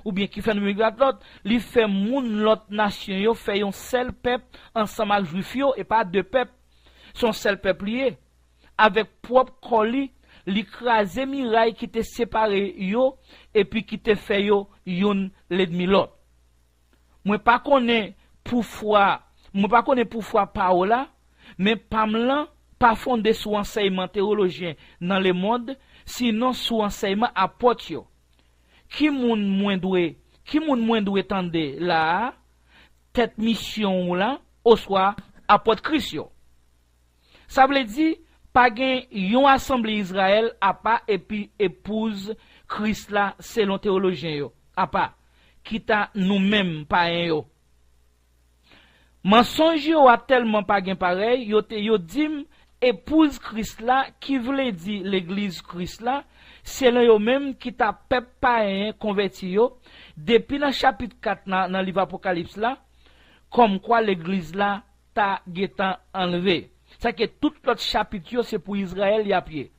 Ou bien qui fait nous l'autre, li fait moun l'autre nation yo fait un seul peuple ensemble avec juif yo et pas deux peuples. Son seul peuple lié avec propre colis, li crasé miraille qui te séparé yo et puis qui te fait yo yon l'ennemi l'autre. Moi pas connais pourquoi parola, mais pamlan pas fondé sur enseignement théologien dans le monde, sinon sur enseignement apôtre yo. Qui moun moins doué tande là tête mission là au soir apôtre Christ yo. Ça veut dire pas gen yon assemblée Israël a pas et puis épouse Christ là selon théologien yo a pas quitta nous-mêmes pas yo. Mensonge yo a tellement pas gen pareil yo dit épouse Christ là qui voulait dire l'église Christ là. C'est là yo même qui t'a peuple païen converti yo depuis dans chapitre 4 dans livre Apocalypse là comme quoi l'église là t'a gétan enlevé. C'est que tout l'autre chapitre c'est pour Israël y a pied.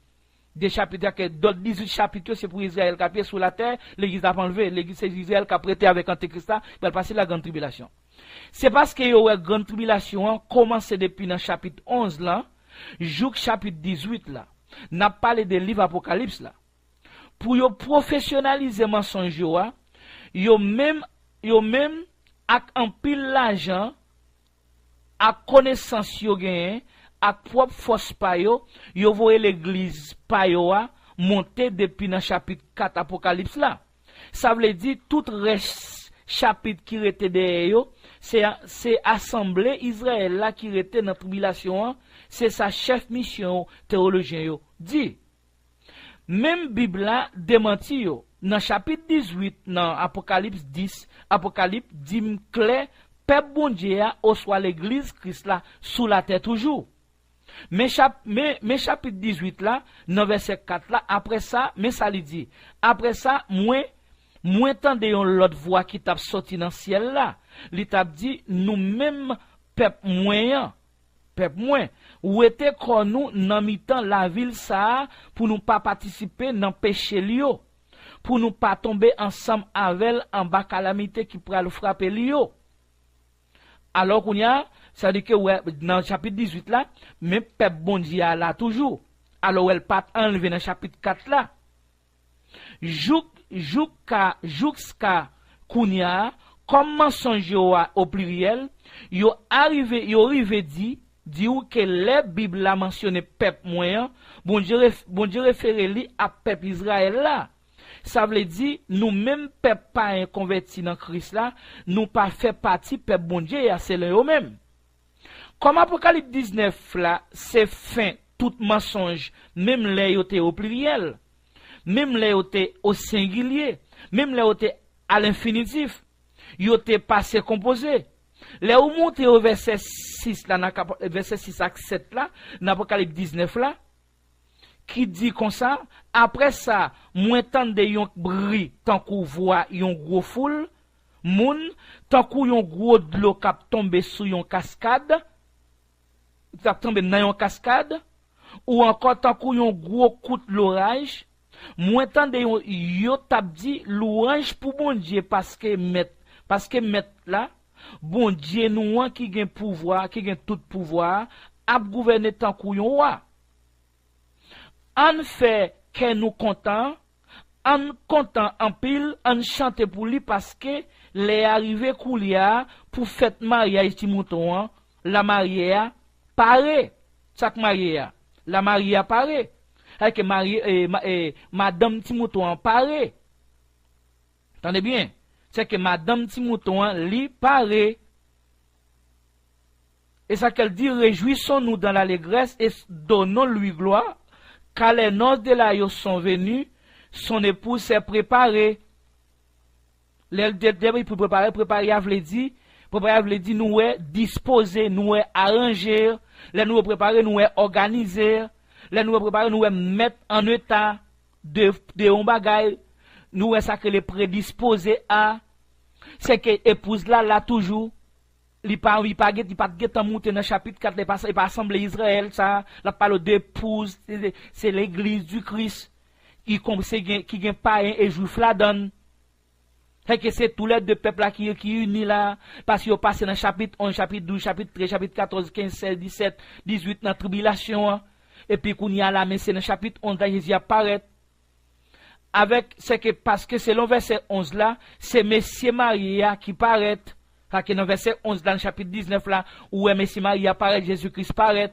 Des chapitres que d'autres 18 chapitres c'est pour Israël qui a pied sur la terre, l'église a enlevé, l'église c'est Israël qui a prêté avec Antéchrist là, il va passer la grande tribulation. C'est parce que yo grande tribulation commencé depuis dans chapitre 11 là, jusqu'au chapitre 18 là. N'a parlé de livre Apocalypse là. Pour yo professionnaliser mensonge yo même ak en pile l'argent ak connaissance yo gagne ak propre force pa yo voye l'église pa yo monter depuis dans chapitre 4 Apocalypse là. Ça veut dire tout reste chapitre qui était derrière yo c'est assemblée Israël là qui était dans tribulation, c'est sa chef mission théologien yo dit. Même Bible là démenti yo. Dans chapitre 18 dans Apocalypse 10, Apocalypse dit clair peuple bon Dieu au soit l'église Christ là sous la terre toujours. Mais chapitre 18 là, dans verset 4 là, après ça, mais ça lui dit, après ça, moi tande yon l'autre voix qui t'a sorti dans le ciel là, li t'a dit, nous-mêmes, peuple moyen, ou était kon nous dans mi-temps la ville ça, pour nous pas participer dans péché lio, pour nous pas tomber ensemble avec en bas calamité qui pourra le frapper lio. Alors qu'on y a, ça dit que ouais, dans le chapitre 18 là, mais peuple bon Dieu là toujours. Alors elle pas enlevé dans le chapitre 4 là. Jusqu'à Kounia, comme mensonge au pluriel, yo arrivé dit que les Bibles a mentionné peuple moyen, bon Dieu référé li à peuple Israël là. Ça veut dire, nous-mêmes, peuple pas convertis dans Christ là, nous pas fait partie peuple bon Dieu, c'est eux-mêmes. Comme Apocalypse 19 là, c'est fin, tout mensonge, même les yoté au pluriel, même les yoté au singulier, même les yoté à l'infinitif, yoté passé composé. Les ou monté au verset 6 là, verset 6 à 7 là, dans Apocalypse 19 là, qui dit comme ça, après ça, moins tant de yon bri, tant qu'on voit yon gros foule, moun, tant qu'on yon gros de l'eau kap tombe sous yon cascade, kap tombe dans yon cascade, ou encore tant qu'on yon gros coup de l'orage, moins tant de yon tap dit louange pour bon Dieu parce que met là, bon Dieu nous qui gen pouvoir, qui gen tout pouvoir, ap gouverner tant qu'on yon roi. On fait que nous content en pile, on chante pour lui parce que les arrivés koulia pour fête mariage ti mouton, la mariée paraît, chaque mariée, la mariée paraît, avec madame ti mouton paraît. Attendez bien, c'est que madame ti mouton li paraît. Et ça qu'elle dit, réjouissons-nous dans l'allégresse et donnons-lui gloire. Car les noces de la sont venues, son épouse s'est préparée. Les pour préparer, avait dit, nous est disposé, nous est arrangé, les nous préparer, nous est organisé, les nous préparer, nous est mettre en état de on bagay, nous est ça que les prédisposés à, c'est que épouse là toujours, il pas guetan monter dans chapitre 4 il pas assemblée Israël ça la parle d'épouse c'est l'église du Christ qui gagne païen et juif la donne fait que c'est tous les deux peuples là qui unis là parce qu'ils passé dans chapitre 11 chapitre 12 chapitre 13 chapitre 14 15 16 17 18 dans tribulation et puis qu'on y a là mais c'est dans chapitre 11 là Jésus apparaît avec c'est que parce que selon verset 11 là c'est Messie Maria qui paraît. Dans le verset 11 dans le chapitre 19 là, où Messie Marie apparaît, Jésus-Christ paraît.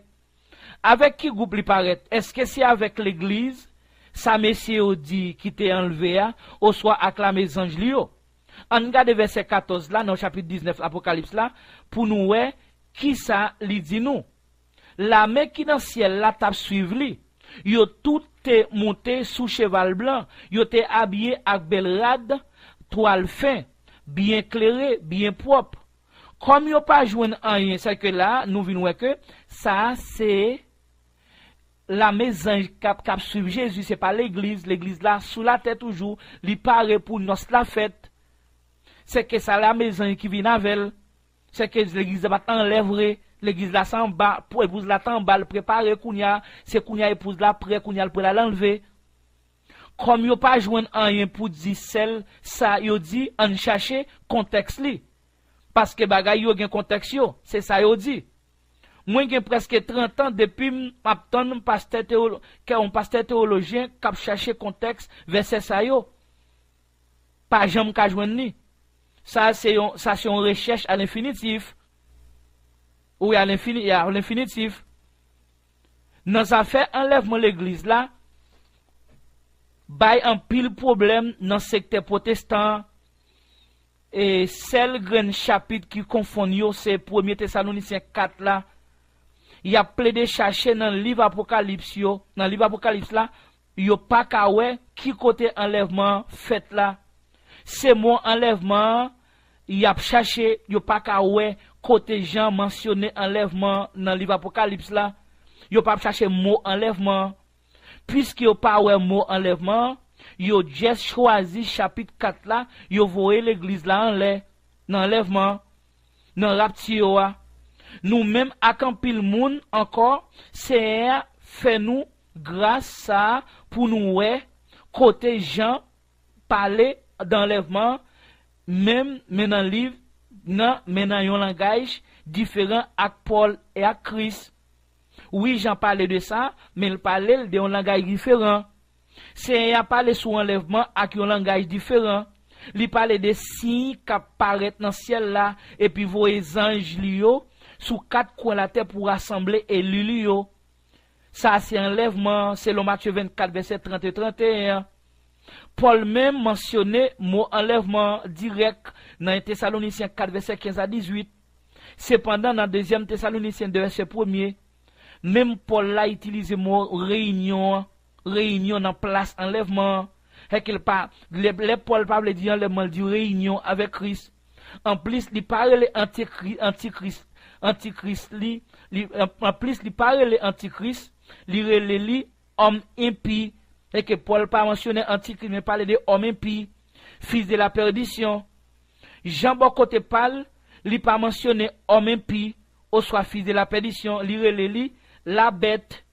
Avec qui groupe il paraît? Est-ce que c'est avec l'église, sa Messie dit qui t'est enlevé, ou soit acclamé les anges lio? On regarde verset 14 là, dans le chapitre 19 Apocalypse là, pour nous, qui ça lui dit nous? La main qui dans le ciel là tape suivre lui. Yo tout est monté sous cheval blanc, yo t'est habillé avec belle rade, toile fin. Bien clairé, bien propre. Comme yo pas joindre rien, c'est que là, nous venons que ça c'est la maison cap suivre Jésus, c'est pas l'église là sous la tête toujours, li paraît pour nous la fête. C'est que ça la maison qui vient avec, c'est que l'église va enlever, l'église là s'en bas pour épouse la en bas préparer kounya, c'est kounya épouse là prêt kounya pour la l'enlever. Comme yo pas joindre rien pour dire celle ça yo dit en chercher contexte li parce que bagay yo gen contexte yo c'est ça yo dit moi gen presque 30 ans depuis m'attendre pasteur théologien qui chercher contexte verset ça yo pas jamais ka joindre ni ça c'est une recherche à l'infinitif ou à l'infinitif dans ça fait enlèvement l'église là bay un pile problème dans le secteur protestant et celle grand chapitre qui confond yo c'est 1 Thessaloniciens 4 là il y a plaidé chercher dans le livre Apocalypse yo dans le livre Apocalypse là yo pas ka ouais qui côté enlèvement fait là c'est mon enlèvement il a cherché yo pas ka ouais côté Jean mentionné enlèvement dans le livre Apocalypse là yo pas chercher mot enlèvement. Puisque yo pas ouais mot enlèvement, yo juste choisi chapitre 4 là, yo voyé l'église là en l'air, dans enlèvement, dans raptio. Nous même à pile monde encore, c'est fait nous grâce ça pour nous ouais côté Jean parler d'enlèvement même dans le livre non mais dans un langage différent avec Paul et avec Christ. Oui, Jean parlait de ça, mais il parlait d'un langage différent. C'est à parler sur enlèvement avec un langage différent. Il parlait des signes qui apparaissent dans le ciel là, et puis vos anges lio sous 4 coins de la terre pour rassembler et lio. Ça, c'est enlèvement, c'est le Matthieu 24, verset 30 et 31. Paul même mentionnait mot enlèvement direct dans 1 Thessaloniciens 4, verset 15 à 18. Cependant, dans 2 Thessaloniciens 2, verset 1er, même Paul l'a utilisé le mot réunion dans place enlèvement. Et qu'il pas, les Paul parle dit enlèvement du réunion avec Christ. En plus, il parle antichrist, en plus, il parle antichrist, il relève homme impie. Et que Paul pas mentionné antichrist, mais parle de homme impie, fils de la perdition. Jean Bocoté parle, il pas mentionné homme impie, ou soit fils de la perdition, il relève la bête.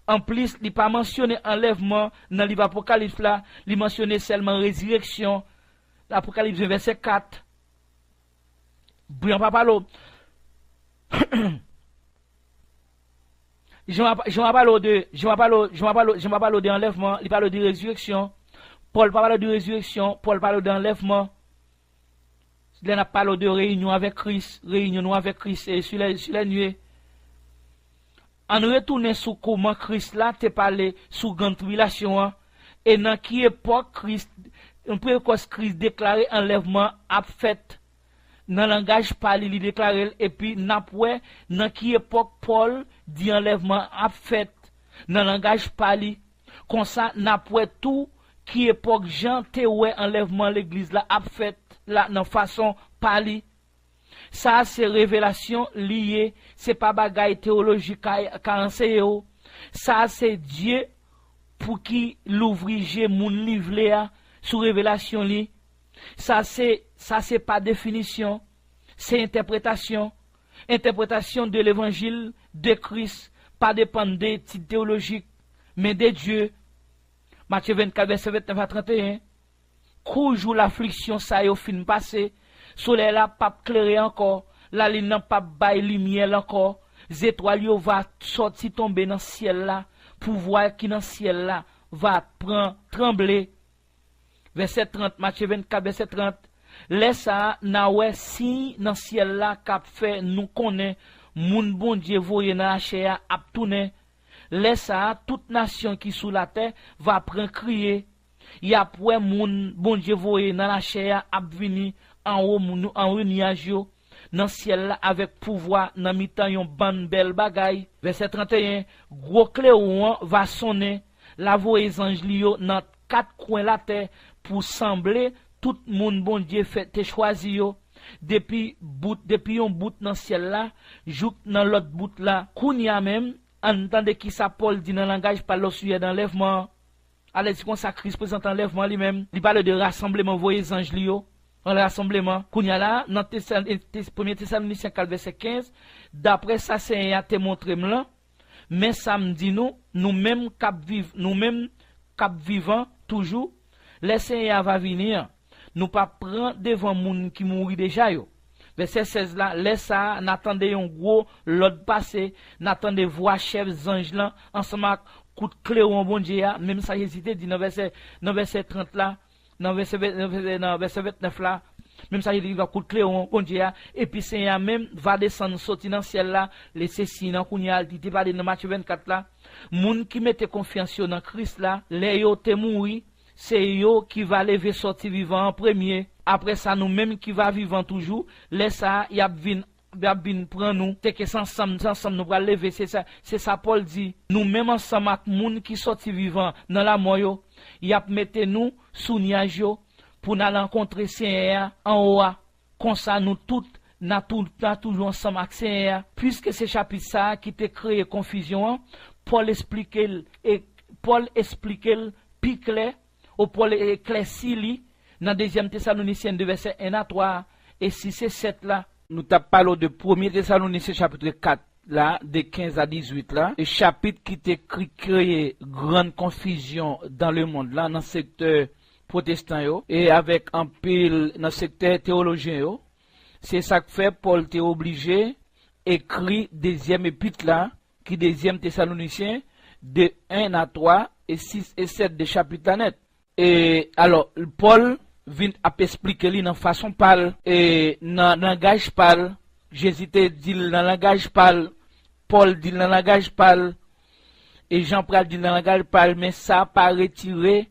En plus, il pas mentionné enlèvement dans l'Apocalypse Apocalypse là, il mentionné seulement résurrection. L'Apocalypse verset 4. Brian Papalo. Je m'appelle de enlèvement, il parle de résurrection. Paul parle de résurrection, Paul parle d'enlèvement. Il a parlé de réunion avec Christ, réunion avec Christ et sur la nuée. En retournant sur comment Christ là te parlé sous grande tribulation et dans qui époque Christ déclaré enlèvement a fait dans le langage parlé il déclaré et puis n'après dans qui époque Paul dit enlèvement a fait dans le langage parlé comme ça n'après tout qui époque Jean te ouais enlèvement l'église là a fait là dans façon parlé. Ça, c'est révélation liée, c'est pas bagaille théologique qu'a enseigné. Ça, c'est Dieu pour qui l'ouvrier moun livre sous révélation li. Ça, c'est pas définition, c'est interprétation. Interprétation de l'évangile de Christ, pas dépendre des titres théologiques, mais de Dieu. Matthieu 24, verset 29 à 31. Jour l'affliction, ça y est au fin passé. Soleil là pas clairé encore, la lune n'a pas bail lumière encore, les étoiles va sortir tomber dans le ciel là, pour voir qui dans le ciel là va prendre trembler. Verset 30, Matthieu 24, verset 30. Laisse ça na ouais si dans le ciel là qu'a fait nous connaît moun bon Dieu voye dans la chair a tourner. Laisse ça toute nation qui sous la terre va prendre crier. Y a pour moun bon Dieu voye dans la chair a venir en haut nuage dans ciel là avec pouvoir dans mi-temps yon ban belle bagaille. Verset 31, gros cléon va sonner, la voix ange lio dans 4 coins la terre pour sembler tout monde bon Dieu fait te choisi yo depuis un bout dans ciel là, jouk dans l'autre bout là, kounya même entendez qui ça Paul dit dans langage par le sujet d'enlèvement. Allez dit comme ça Christ présente enlèvement lui-même, il parle de rassemblement voix ange lio. En rassemblement, Kounya là, dans 1 Thessaloniciens 4, verset 15, d'après ça, c'est un te montré là, mais ça me dit nous mêmes cap vivant, toujours, le Seigneur va venir, nous pas prendre devant moun qui mourit déjà yo. Verset 16 là, laisse ça, n'attendez un gros l'autre passé, n'attendez voix chefs anges là, ensemble avec coup de clé au bon Dieu, même ça hésité dit dans verset 30 là, dans verset 29 là, même ça il va coup de clé au bon Dieu, et puis Seigneur même va descendre sortir dans le ciel là, laisser signe dans Kounya, il dit parler dans Matthieu 24 là, moun qui mette confiance dans Christ là, les yo te mouri, c'est yo qui va lever sortir vivant en premier. Après ça nous même qui va vivant toujours, laisse ça y a vinn prend nous, c'est que ensemble nous va lever, c'est ça Paul dit, nous même ensemble avec moun qui sorti vivant dans la mort yo, y a mette nous sous nuage pour nous rencontrer Seigneur en haut, comme ça nous toutes n'a toujours ensemble accès, puisque c'est chapitre ça qui t'a créé confusion, Paul explique plus clair, ou Paul éclaircit dans 2 Thessaloniciens 2 verset 1 à 3 et 6 et 7 là, nous t'as parlé de 1 Thessaloniciens chapitre 4 là, de 15 à 18 là, le chapitre qui t'a créé grande confusion dans le monde là, dans le secteur protestant yo, et avec un pile dans le secteur théologien yo. C'est ça que fait Paul t'est obligé écrit 2e épître là, qui 2 Thessaloniciens de 1 à 3 et 6 et 7 de chapitre net. Et alors Paul vient à expliquer li dans façon parle et dans langage parle, Jésus te dit dans langage parle, Paul dit dans langage parle et Jean-Paul dit dans langage parle, mais ça pas retiré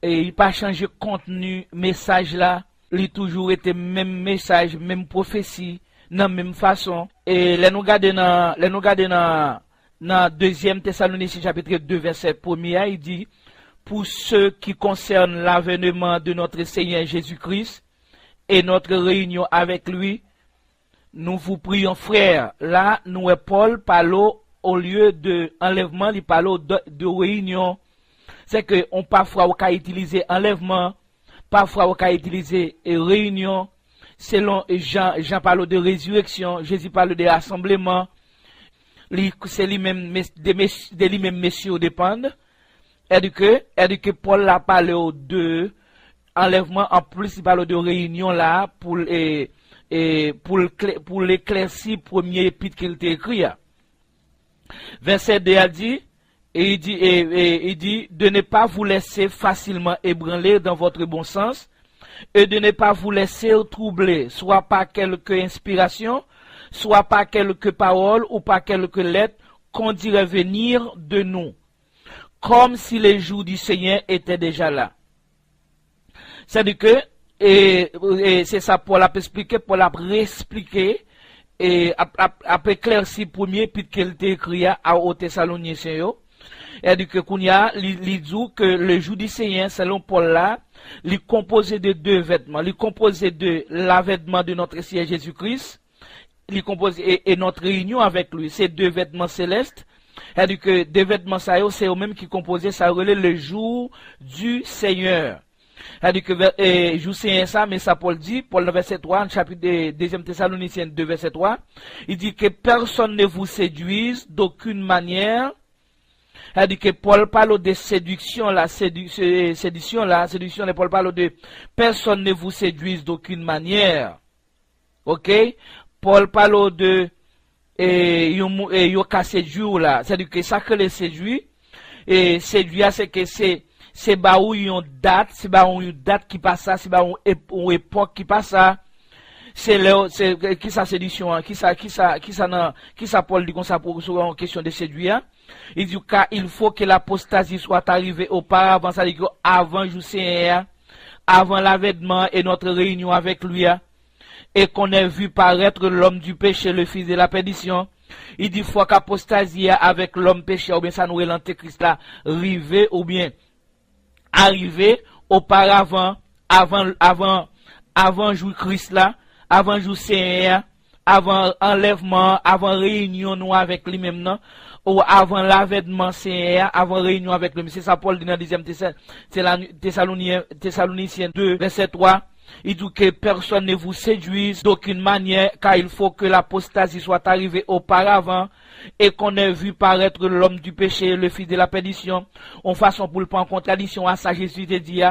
et il pas changé contenu message là, il toujours été même message, même prophétie dans même façon. Et les nous garder dans 2 Thessaloniciens chapitre 2 verset 1, il dit pour ceux qui concernent l'avènement de notre Seigneur Jésus-Christ et notre réunion avec lui, nous vous prions frères. Là, nous Paul parle au lieu de enlèvement, il parle de réunion. C'est que on parfois on peut utiliser enlèvement, parfois on peut utiliser réunion. Selon Jean parle de résurrection, Jésus parle de rassemblement. C'est lui-même de lui-même messieurs dépendent. Et que Paul a parlé de enlèvement, en plus il parle de réunion là pour l'éclaircir premier épître qu'il t'a écrit. Verset 2 a dit, et il dit de ne pas vous laisser facilement ébranler dans votre bon sens et de ne pas vous laisser troubler, soit par quelque inspiration, soit par quelques paroles ou par quelques lettres qu'on dirait venir de nous, comme si les jours du Seigneur étaient déjà là. C'est-à-dire que, et c'est ça, Paul a expliqué, Paul a réexpliqué, et après éclairci premier, puis qu'il t'a écrit aux Thessaloniciens, et dit que Kounia, il dit que le jour du Seigneur, selon Paul là, il est composé de 2 vêtements. Il est composé de l'avènement de notre Seigneur Jésus-Christ, il est composé, et notre réunion avec lui, c'est 2 vêtements célestes. Il dit que 2 vêtements ça, c'est eux-mêmes qui composaient, ça relève le jour du Seigneur. Il dit que jour Seigneur ça, mais ça Paul dit, Paul le verset 3, chapitre 2 Thessaloniciens 2 verset 3, il dit que personne ne vous séduise d'aucune manière. Il dit que Paul parle de séduction là, séduction, Paul parle de personne ne vous séduise d'aucune manière. Ok? Paul parle de yo ka séduire là, c'est-à-dire que ça que les séduit, et séduire c'est que c'est ba ou yon date, c'est ba ou yon date qui passe ça, c'est ba ou époque qui passe ça. C'est qui ça séduction, qui ça Paul dit comme ça pour en question de séduire. Il dit qu'il faut que l'apostasie soit arrivée auparavant, ça dit que avant Seigneur, avant l'avènement et notre réunion avec lui, et qu'on ait vu paraître l'homme du péché, le fils de la perdition. Il dit faut qu'apostasie avec l'homme péché, ou bien ça nous est l'antéchrist là, arrivé, ou bien arrivé auparavant, avant jour Christ là, avant jour Seigneur, avant enlèvement, avant réunion nous avec lui-même, non? Ou avant l'avènement Seigneur, avant réunion avec lui. C'est ça Paul dit dans 2 Thessaloniciens 2, verset 3. Il dit que personne ne vous séduise d'aucune manière, car il faut que l'apostasie soit arrivée auparavant et qu'on ait vu paraître l'homme du péché, le fils de la perdition, en façon pour le prendre en contradiction à ça Jésus te dit,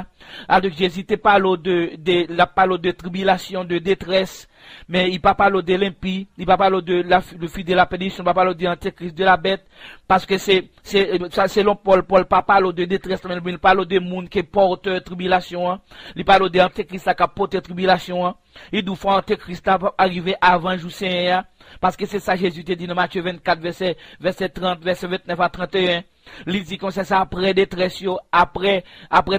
avec Jésus te parle de tribulation, de détresse, mais il pas parle de l'impie, il pas parle de le fils de la perdition, il pas parle de l'antéchrist de la bête, parce que c'est selon Paul pas parle de détresse, mais il parle de monde qui porte tribulation, il parle de l'antéchrist qui porte tribulation, il doit faire l'antéchrist arriver avant jour Seigneur, parce que c'est ça Jésus te dit dans Matthieu 24 verset 30, verset 29 à 31. Il dit qu'on sait ça après détresse, après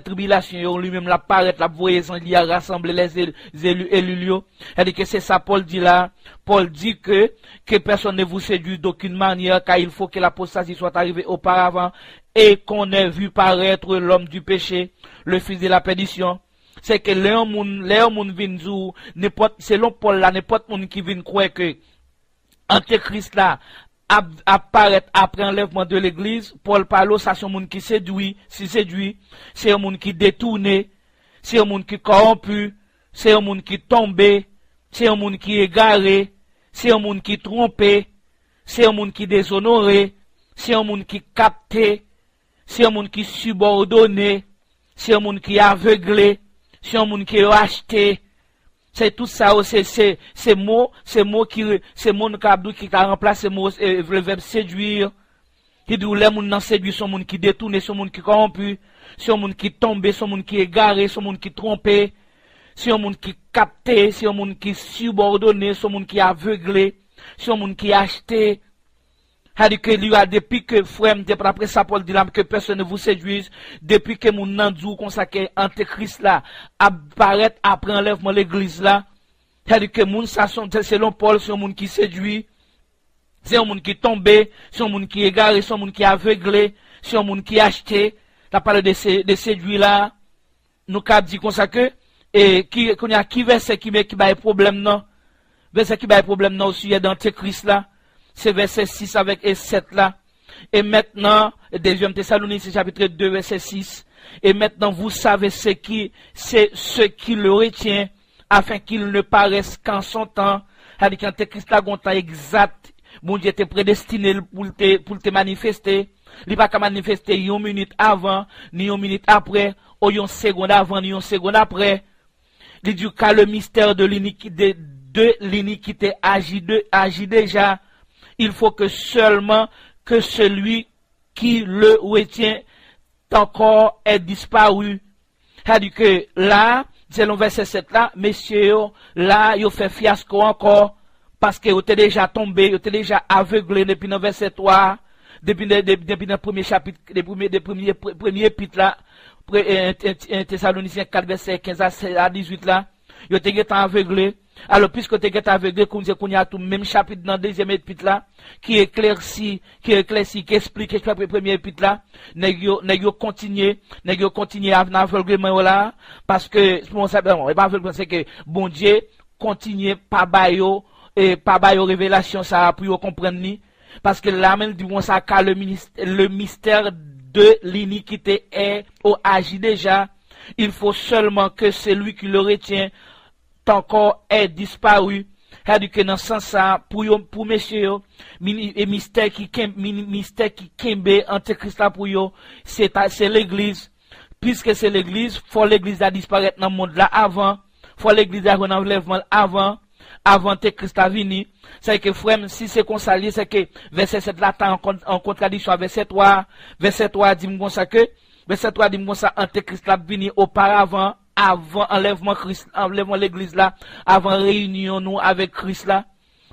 tribulation, lui-même la paraît, la voyance, il a rassemblé les élus. Elle dit que c'est ça Paul dit là. Paul dit que personne ne vous séduise d'aucune manière, car il faut que l'apostasie soit arrivée auparavant et qu'on ait vu paraître l'homme du péché, le fils de la perdition. c'est que les gens viennent dire, n'importe, selon Paul là, n'importe monde qui vient croire que, Antéchrist là, apparaître après enlèvement de l'église, Paul parle, ça c'est un monde qui séduit, c'est un monde qui détourne, c'est un monde qui corrompu, c'est un monde qui tombe, c'est un monde qui égaré, c'est un monde qui trompé, c'est un monde qui déshonoré, c'est un monde qui capté, c'est un monde qui subordonné, c'est un monde qui est aveuglé, c'est un monde qui est racheté. C'est tout ça, c'est mot qui a remplacé le verbe séduire. Qui dit, les gens qui séduit, sont monde qui détourne, sont monde qui corrompu, sont monde qui tombe, sont monde qui égaré, sont monde qui trompé, c'est un monde qui capté, c'est un monde qui subordonné, c'est un monde qui aveuglé, c'est un monde qui acheté. C'est-à-dire que lui a depuis que frère, après ça, Paul dit là, que personne ne vous séduise, depuis que mon nandou consacré Antéchrist là, apparaît après enlèvement l'église là, c'est-à-dire que mon selon Paul, c'est un monde qui séduit, c'est un monde qui tombe, c'est un monde qui égaré, c'est un monde qui aveuglé, c'est un monde qui acheté. T'as parlé de séduit là, nous cap dit consacré, et qu'on y a qui verset qui va problème non, verset qui va problème non aussi, il y a d'Antéchrist là. C'est verset 6 avec et 7 là. Et maintenant, 2 Thessaloniciens chapitre 2 verset 6. Et maintenant vous savez ce qui le retient afin qu'il ne paraisse qu'en son temps. C'est-à-dire qu'Antéchrist là, un temps exact. Bon Dieu était prédestiné pour te manifester. Il n'est pas qu'à manifester une minute avant, ni une minute après, ou une seconde avant, ni une seconde après. Il dit qu'à le mystère de l'iniquité agit déjà. Il faut que seulement que celui qui le retient encore est disparu. C'est-à-dire que là, c'est le verset 7 là, messieurs, là, il fait fiasco encore, parce que vous êtes déjà tombé, vous êtes déjà aveuglé depuis le verset 3, depuis le premier chapitre, depuis le premier épître là, Thessaloniciens 4 verset 15 à 18 là, vous êtes déjà aveuglé. Alors, puisque tu es aveuglé, qu'on y a tout le même chapitre dans le deuxième épître là, qui éclaircit, qui explique le premier épître là, n'a continué à aveuglement là, parce que, c'est que, bon Dieu, continue par bayo, et par bayo révélation, ça, pour comprendre ni, parce que là même, disons ça, car le mystère de l'iniquité est, agit déjà, il faut seulement que celui qui le retient, encore est disparu. C'est-à-dire que dans ce sens ça, pour messieurs, et mystère qui kembe Antéchrist pour eux, c'est l'église. Puisque c'est l'église, faut l'église à disparaître dans le monde là avant, faut l'église à un enlèvement avant Antéchrist à venir. C'est que frère, si c'est consacré, c'est que verset 7 là, en contradiction avec verset 3. Verset 3 dit comme ça que, verset 3 dit comme ça, Antéchrist là venir auparavant, avant enlèvement l'église là, avant réunion nous avec Christ là,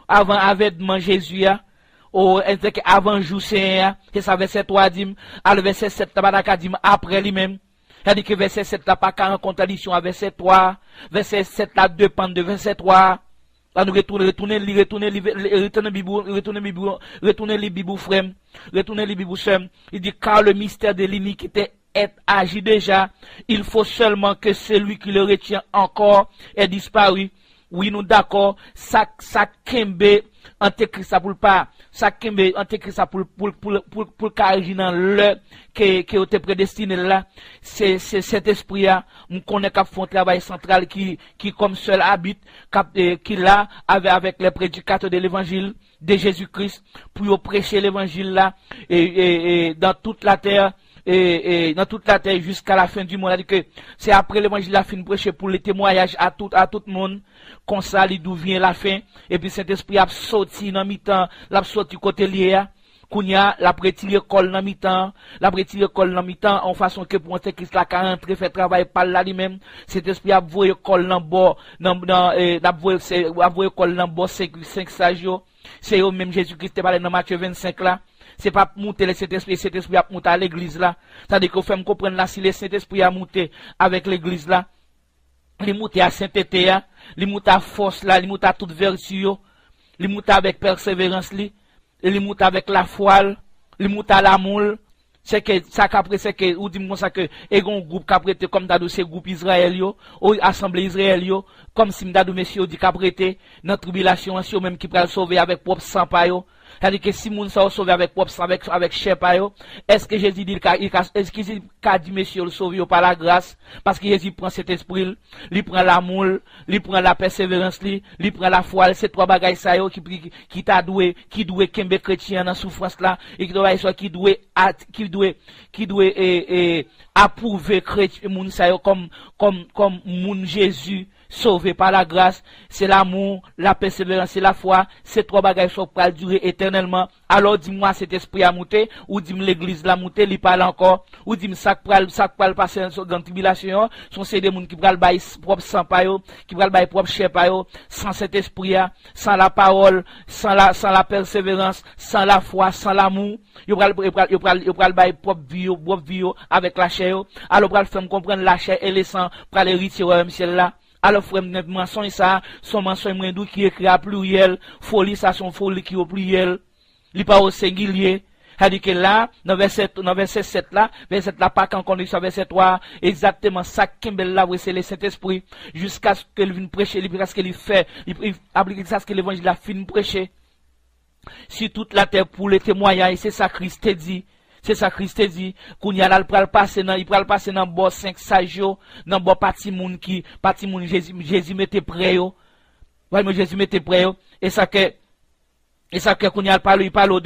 avant avènement Jésus là, avant jour Seigneur, c'est ça verset 3 dit, à le verset 7 tabaka dit après lui-même. C'est-à-dire que verset 7 là pas qu'en contradiction avec verset 3, verset 7 là dépend de verset 3. Là nous retourner les bibou frère, retourner les bibou sœur. Il dit car le mystère de l'iniquité agit déjà, il faut seulement que celui qui le retient encore est disparu. Oui, nous d'accord, ça kembe Antéchrist ça pour pas, ça kembe Antéchrist ça pour carrément dans le que était prédestiné là, c'est cet esprit là, on connaît qu'a font travail central qui comme seul habite, qui là avec les prédicateurs de l'évangile de Jésus-Christ pour prêcher l'évangile là et dans toute la terre. Et dans toute la terre jusqu'à la fin du monde, c'est-à-dire que c'est après l'évangile la fin prêcher pour les témoignages à tout le monde, comme ça, d'où vient la fin, et puis cet esprit a sorti dans mi-temps, l'a sorti côté lié, qu'on y a, la prétire colle dans mi-temps, en façon que pour Antéchrist la 40 fait travail par là lui-même, cet esprit a voué colle dans bord, a voué colle dans bord 5 sages, c'est eux même Jésus-Christ parlé dans Matthieu 25 là. C'est pas monter le Saint-Esprit a monté à l'église là. C'est-à-dire qu'il faut me comprendre là, si le Saint-Esprit a monté avec l'église là, il monte à sainteté, il monte à force là, il monte à toute vertu, il monte avec persévérance, il monte avec la foi, il monte à l'amour. c'est que ça qu'après c'est que ou dit comme ça que et un groupe qu'après comme d'adou c'est groupe Israël yo ou assemblée Israël yo comme si m'dadou monsieur dit qu'après dans tribulation si même qui pral sauver avec propre sang pa yo. C'est-à-dire que si moun sa sauver avec propre sang avec chair pa yo, est-ce que Jésus dit est-ce que Jésus dit monsieur le sauver par la grâce parce que Jésus prend cet esprit, il prend l'amour, il prend la persévérance, il prend la foi, c'est trois bagages ça yo qui t'a doué kembe chrétien dans souffrance là et qui doit approuver chrétien moun sa yo comme moun Jésus sauvé par la grâce, c'est l'amour, la persévérance, c'est la foi, ces trois bagages sont pour durer éternellement. Alors dis-moi cet esprit a monté, ou dis-moi l'église l'a monté, il parle encore, ou dis-moi ça pral passer dans tribulation, sont ces des gens qui pral bailler propre sang pa yo, qui pral bailler propre chair pa yo, sans cet esprit a, sans la parole, sans la persévérance, sans la foi, sans l'amour, yo pral bailler propre vie avec la chair yo. Alors pral faire comprendre la chair et le sang pral hériter au même ciel là. Alors, frère, mensonge ça, son mensonge moins doux qui écrit à pluriel, folie ça, son folie qui est au pluriel, il pas au singulier. C'est-à-dire que là, dans verset 7 là, pas qu'en condition, verset 3, exactement ça, Kimbel là, c'est le Saint-Esprit, jusqu'à ce qu'il vienne prêcher, jusqu'à ce qu'il fait, il applique ça, ce que l'évangile a fini de prêcher. Si toute la terre pour les témoignages, c'est ça Christ dit. C'est ça Christ dit, qu'on y a là, il pral passer dans bon 5 sages, dans bon parti moun Jésus mette prêt yo. Ouais, mais Jésus mette prêt yo. Et ça que qu'on y a il parle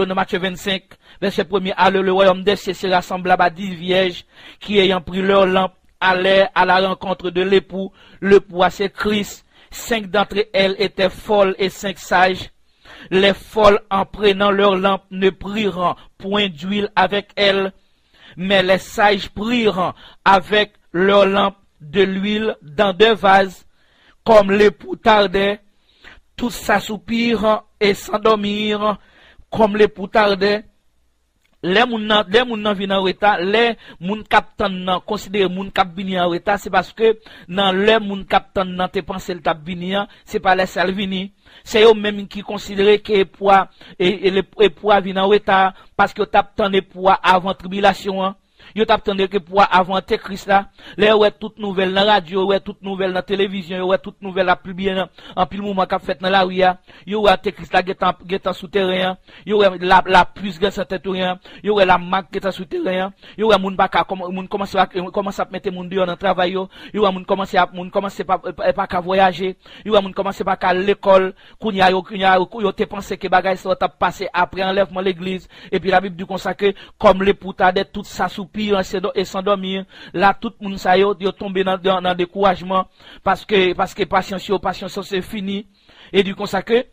dans Matthieu 25, verset 1er, alors le royaume des cieux se rassemble à 10 vierges, qui ayant pris leur lampe, allaient à la rencontre de l'époux, à c'est Christ. 5 d'entre elles étaient folles et 5 sages. Les folles, en prenant leur lampe, ne priront point d'huile avec elles, mais les sages priront avec leur lampe de l'huile dans 2 vases, comme l'époux tardait. Tous s'assoupirent et s'endormirent, comme l'époux tardait. Les moun nan vin en retard, les moun captant nan considérer moun k'ap vini en retard, c'est parce que dans les moun captant nan te pensé le tap vini, c'est pas les sal vini. C'est eux même qui considèrent que poids et poids vin en retard parce que tap tande poids avant tribulation. Yo tap tande que poids avant Christ là. Là ouais toute nouvelle dans radio, ouais toute nouvelle dans télévision, ouais toute nouvelle la publier en pile moment qu'a fait dans la rue. Yo ouais Christ là getan souterrain, yo ouais la plus grande souterrain, yo ouais la marque getan souterrain, yo ouais moun baka moun commence à mettre moun dehors dans travail yo ouais moun commence pas qu'à voyager, yo ouais moun commence pas qu'à l'école, kounya yo te pensé que bagay ça t'a passé après enlèvement l'église et puis la Bible dit consacré comme les poutades tout ça soupir et s'endormir. Là tout le monde ça yo tombé dans découragement parce que patience c'est fini et du consacré.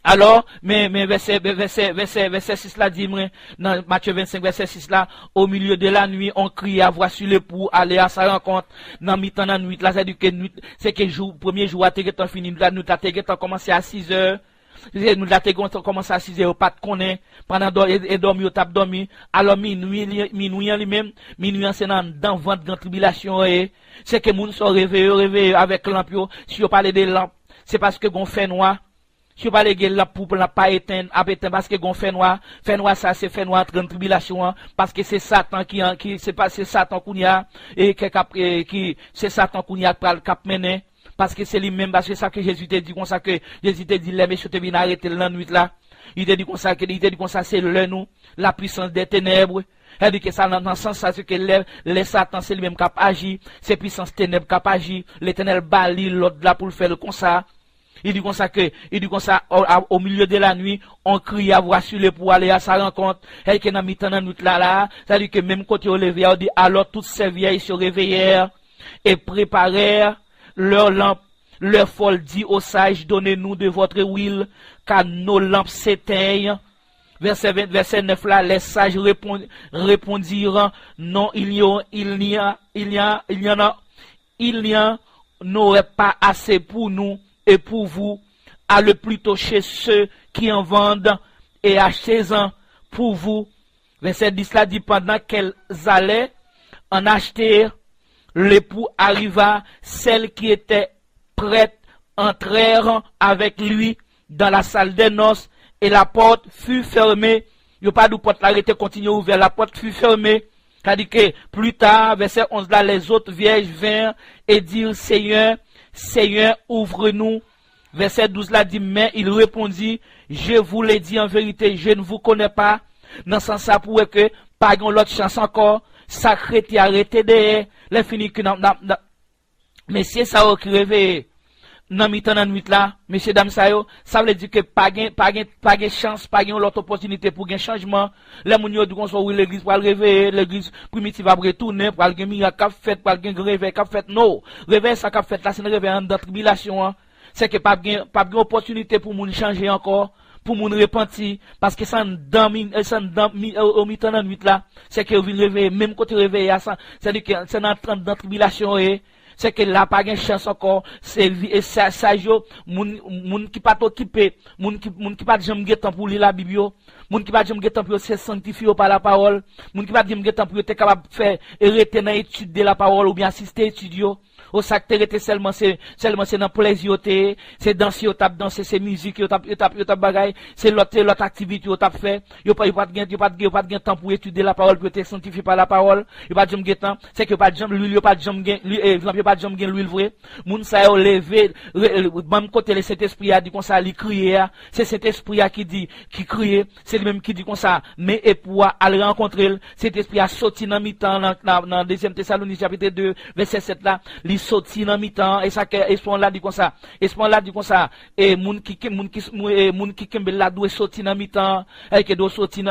Alors mais verset 6 là dit dans Matthieu 25 verset 6 là, au milieu de la nuit on crie à voix sur l'époux aller à sa rencontre dans mi-temps dans nuit là c'est que premier jour à t'es fini là nous t'as commencé à 6h. Nous la tegon commencé à 6h pas de connaît pendant dormi au tap dormi alors minuit lui-même minuit c'est dans vente de tribulation et c'est que moun sont réveillé avec lampe si on parle de lampe c'est parce que gon fait noir si on parle de lampe pour la pas éteindre parce que gon fait noir ça c'est fait noir dans tribulation parce que c'est Satan qui c'est pas c'est Satan kounya et qui c'est Satan kounya pral cap mener. Parce que c'est lui-même, parce que ça que Jésus t'a dit comme ça que Jésus t'a dit les messieurs te viennent arrêter la nuit là. Il t'a dit comme ça c'est le nous, la puissance des ténèbres. Il dit que ça dans le sens c'est que les Satan c'est lui-même qui agit, c'est puissance ténèbres qui agit, l'Éternel bali l'autre là pour le faire comme ça. Il dit comme ça au milieu de la nuit, on crie à voix sur le pour aller à sa rencontre. Et que dans mi-temps dans nuit là, ça dit que même côté au lever, on dit alors toutes ces vieilles se réveillèrent et préparèrent leur lampe, leur folle dit aux sages, donnez-nous de votre huile, car nos lampes s'éteignent. Verset 9 là, les sages répondirent, non, il n'y en n'aurait pas assez pour nous et pour vous. Allez plutôt chez ceux qui en vendent et achetez-en pour vous. Verset 10 là dit, pendant qu'elles allaient en acheter, l'époux arriva, celles qui étaient prêtes entrèrent avec lui dans la salle des noces et la porte fut fermée Yo pas de porte l'arrêté continue ouvert, la porte fut fermée. C'est-à-dire que plus tard, verset 11 là, les autres vierges vinrent et dirent, Seigneur, Seigneur, ouvre-nous. Verset 12 là dit, mais il répondit, je vous l'ai dit en vérité, je ne vous connais pas. Dans ce sens, ça pourrait que, pas l'autre chance encore, sacré t'y arrêté derrière, les fini que messieurs, ça qui réveillé. Nan mi-temps nan nuit là, messieurs dames ça veut dire que pas gain chance, pas gain l'autre opportunité pour gain changement. Les moun yo di kon so oui l'église pour réveiller, l'église primitive va retourner pour gain miracle qu'a fait, pour gain réveil qu'a fait. Non, réveil ça qu'a fait là, c'est un réveil en tribulation. C'est que pas gain opportunité pour moun changer encore, pour moun repentir parce que ça au mi-temps nan nuit là, c'est que vient réveiller même côté réveil ça, c'est-à-dire que c'est dans tribulation c'est que là pas de chance encore c'est ça yo moun qui pas occupé moun qui pas jamais temps pour lire la Bible moun qui pas jamais temps pour se sanctifier par la parole moun qui pas jamais temps pour être capable faire arrêter dans étude de la parole ou bien assister étude au sac t'arrêter seulement c'est dans plaisir c'est danser au tap danser c'est musique au tap bagaille c'est l'autre activité au tap fait yo pas de temps pour étudier la parole pour être sanctifié par la parole yo pas jamais temps c'est que pas jamais lui pas jamais pas jamais gen l'huile vrai moun sa yo levé même côté le Saint-Esprit a dit comme ça li crier c'est Saint-Esprit qui dit qui crier c'est lui même qui dit comme ça mais et pour aller rencontrer Saint-Esprit a sorti dans mi-temps dans deuxième Thessalonique chapitre 2 verset 7 là li sorti dans mi-temps et ça espoir là dit comme ça et moun qui kembe là doit sorti dans mi-temps et que doit sorti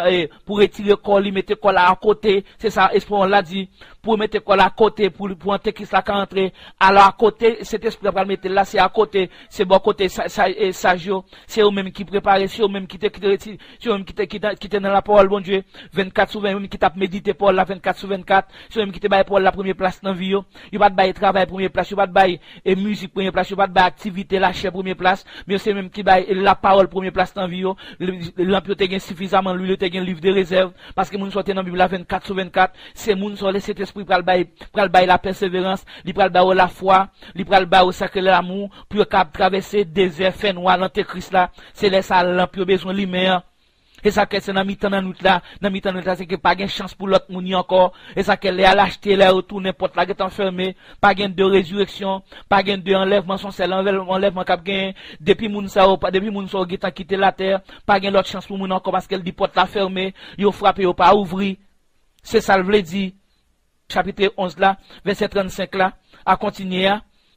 pour retirer corps li mettre corps là à côté c'est ça espoir là dit pour mettre corps là à côté pour entrer Christ là entrer alors à côté cet esprit va mettre là c'est à côté c'est bon côté sagio c'est eux même qui préparer c'est eux même qui te dans la parole bon Dieu 24/20 même qui t'a médité Paul la 24/24 c'est eux même qui te bail Paul la première place dans vie yo pas de bail travail première place yo pas de bail et musique première place yo pas de bail activité la chair première place mais c'est même qui bail la parole première place dans vie yo l'empire te gain suffisamment lui te gain livre de réserve parce que moun sorti dans Bible la 24/24 c'est moun sur cet esprit pral bail la persévérance li pral bail la foi li pral bail au sacré l'amour pour traverser désert fait noir l'antéchrist là c'est là ça l'empire besoin lumière et ça que c'est dans mi-temps dans nous là c'est que pas gain chance pour l'autre moun encore et ça que les à l'acheter les retourner porte là est enfermé pas gain de résurrection pas gain de enlèvement son seul enlèvement cap gain depuis moun ça qui quitté la terre pas gain l'autre chance pour moun encore parce qu'elle dit porte là fermée yo frappé yo pas ouvrir c'est ça le veut dire chapitre 11 là verset 35 là à continuer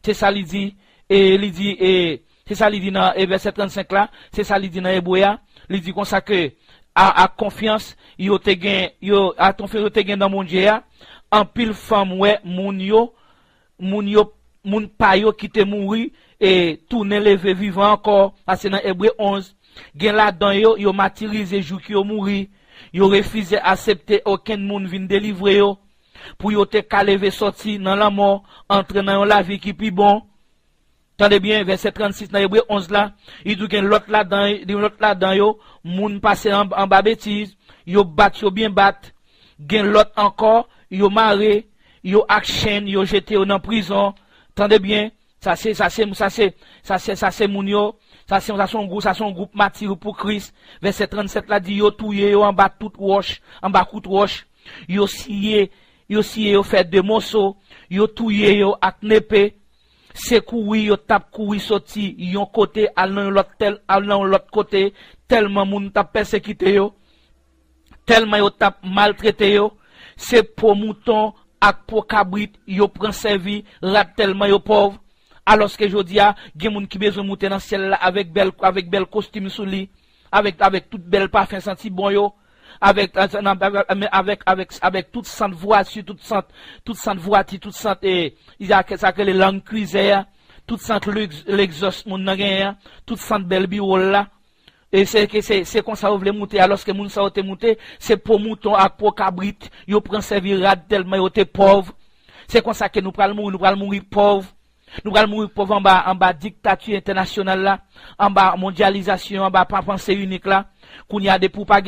c'est ça il dit c'est ça il dit dans verset 35 là c'est ça il dit dans Hébreu il dit comme ça que à confiance yo te gain yo à confiance yo te gain dans mon Dieu en pile femme ouais moun pa yo qui te mouri et tourner lever vivant encore parce que dans Hébreu 11 gen là dedans yo martyrisé jou qui yo mouri yo refusé accepter aucun moun vinn délivrer yo pour yo te lever sorti dans la mort entrer dans la vie qui plus bon. Tendez bien verset 36 dans Hébreu 11 là il dit que l'autre là dedans yo moun passé en bas bêtise yo bat yo bien bat gen l'autre encore yo maré yo ak chaîne yo jeté dans prison. Tendez bien ça c'est moun yo ça son groupe martyr pour Christ. Verset 37 là dit yo touye yo en bas toute roche en bas toute roche yo scié yo fait de morceaux yo touye yo ak népé c'est courir yo tap courir sorti yon côté allant l'autre côté tellement moun tap persécuté yo tellement yo tap maltraité yo c'est pour mouton ak pour cabrit yo prend servi rat tellement yo pauvre alors que jodi a gen moun qui besoin monter dans ciel là avec belle costume sous li avec toute belle parfum senti bon yo avec toute sainte voiture toute sainte voiture toute sainte il y a ça que les langues cuisère toute sainte l'exhaust mon nan toute sainte belle biole là et c'est comme ça vous voulez monter alors que moun ça te monter c'est pour mouton à pour cabrit yo prend servir rat tellement yo te pauvre c'est comme ça que nous pral mourir pauvre. Nous allons mourir pauvre en bas dictature internationale là, en bas mondialisation, en bas pensée unique là, qu'on y a des pour pas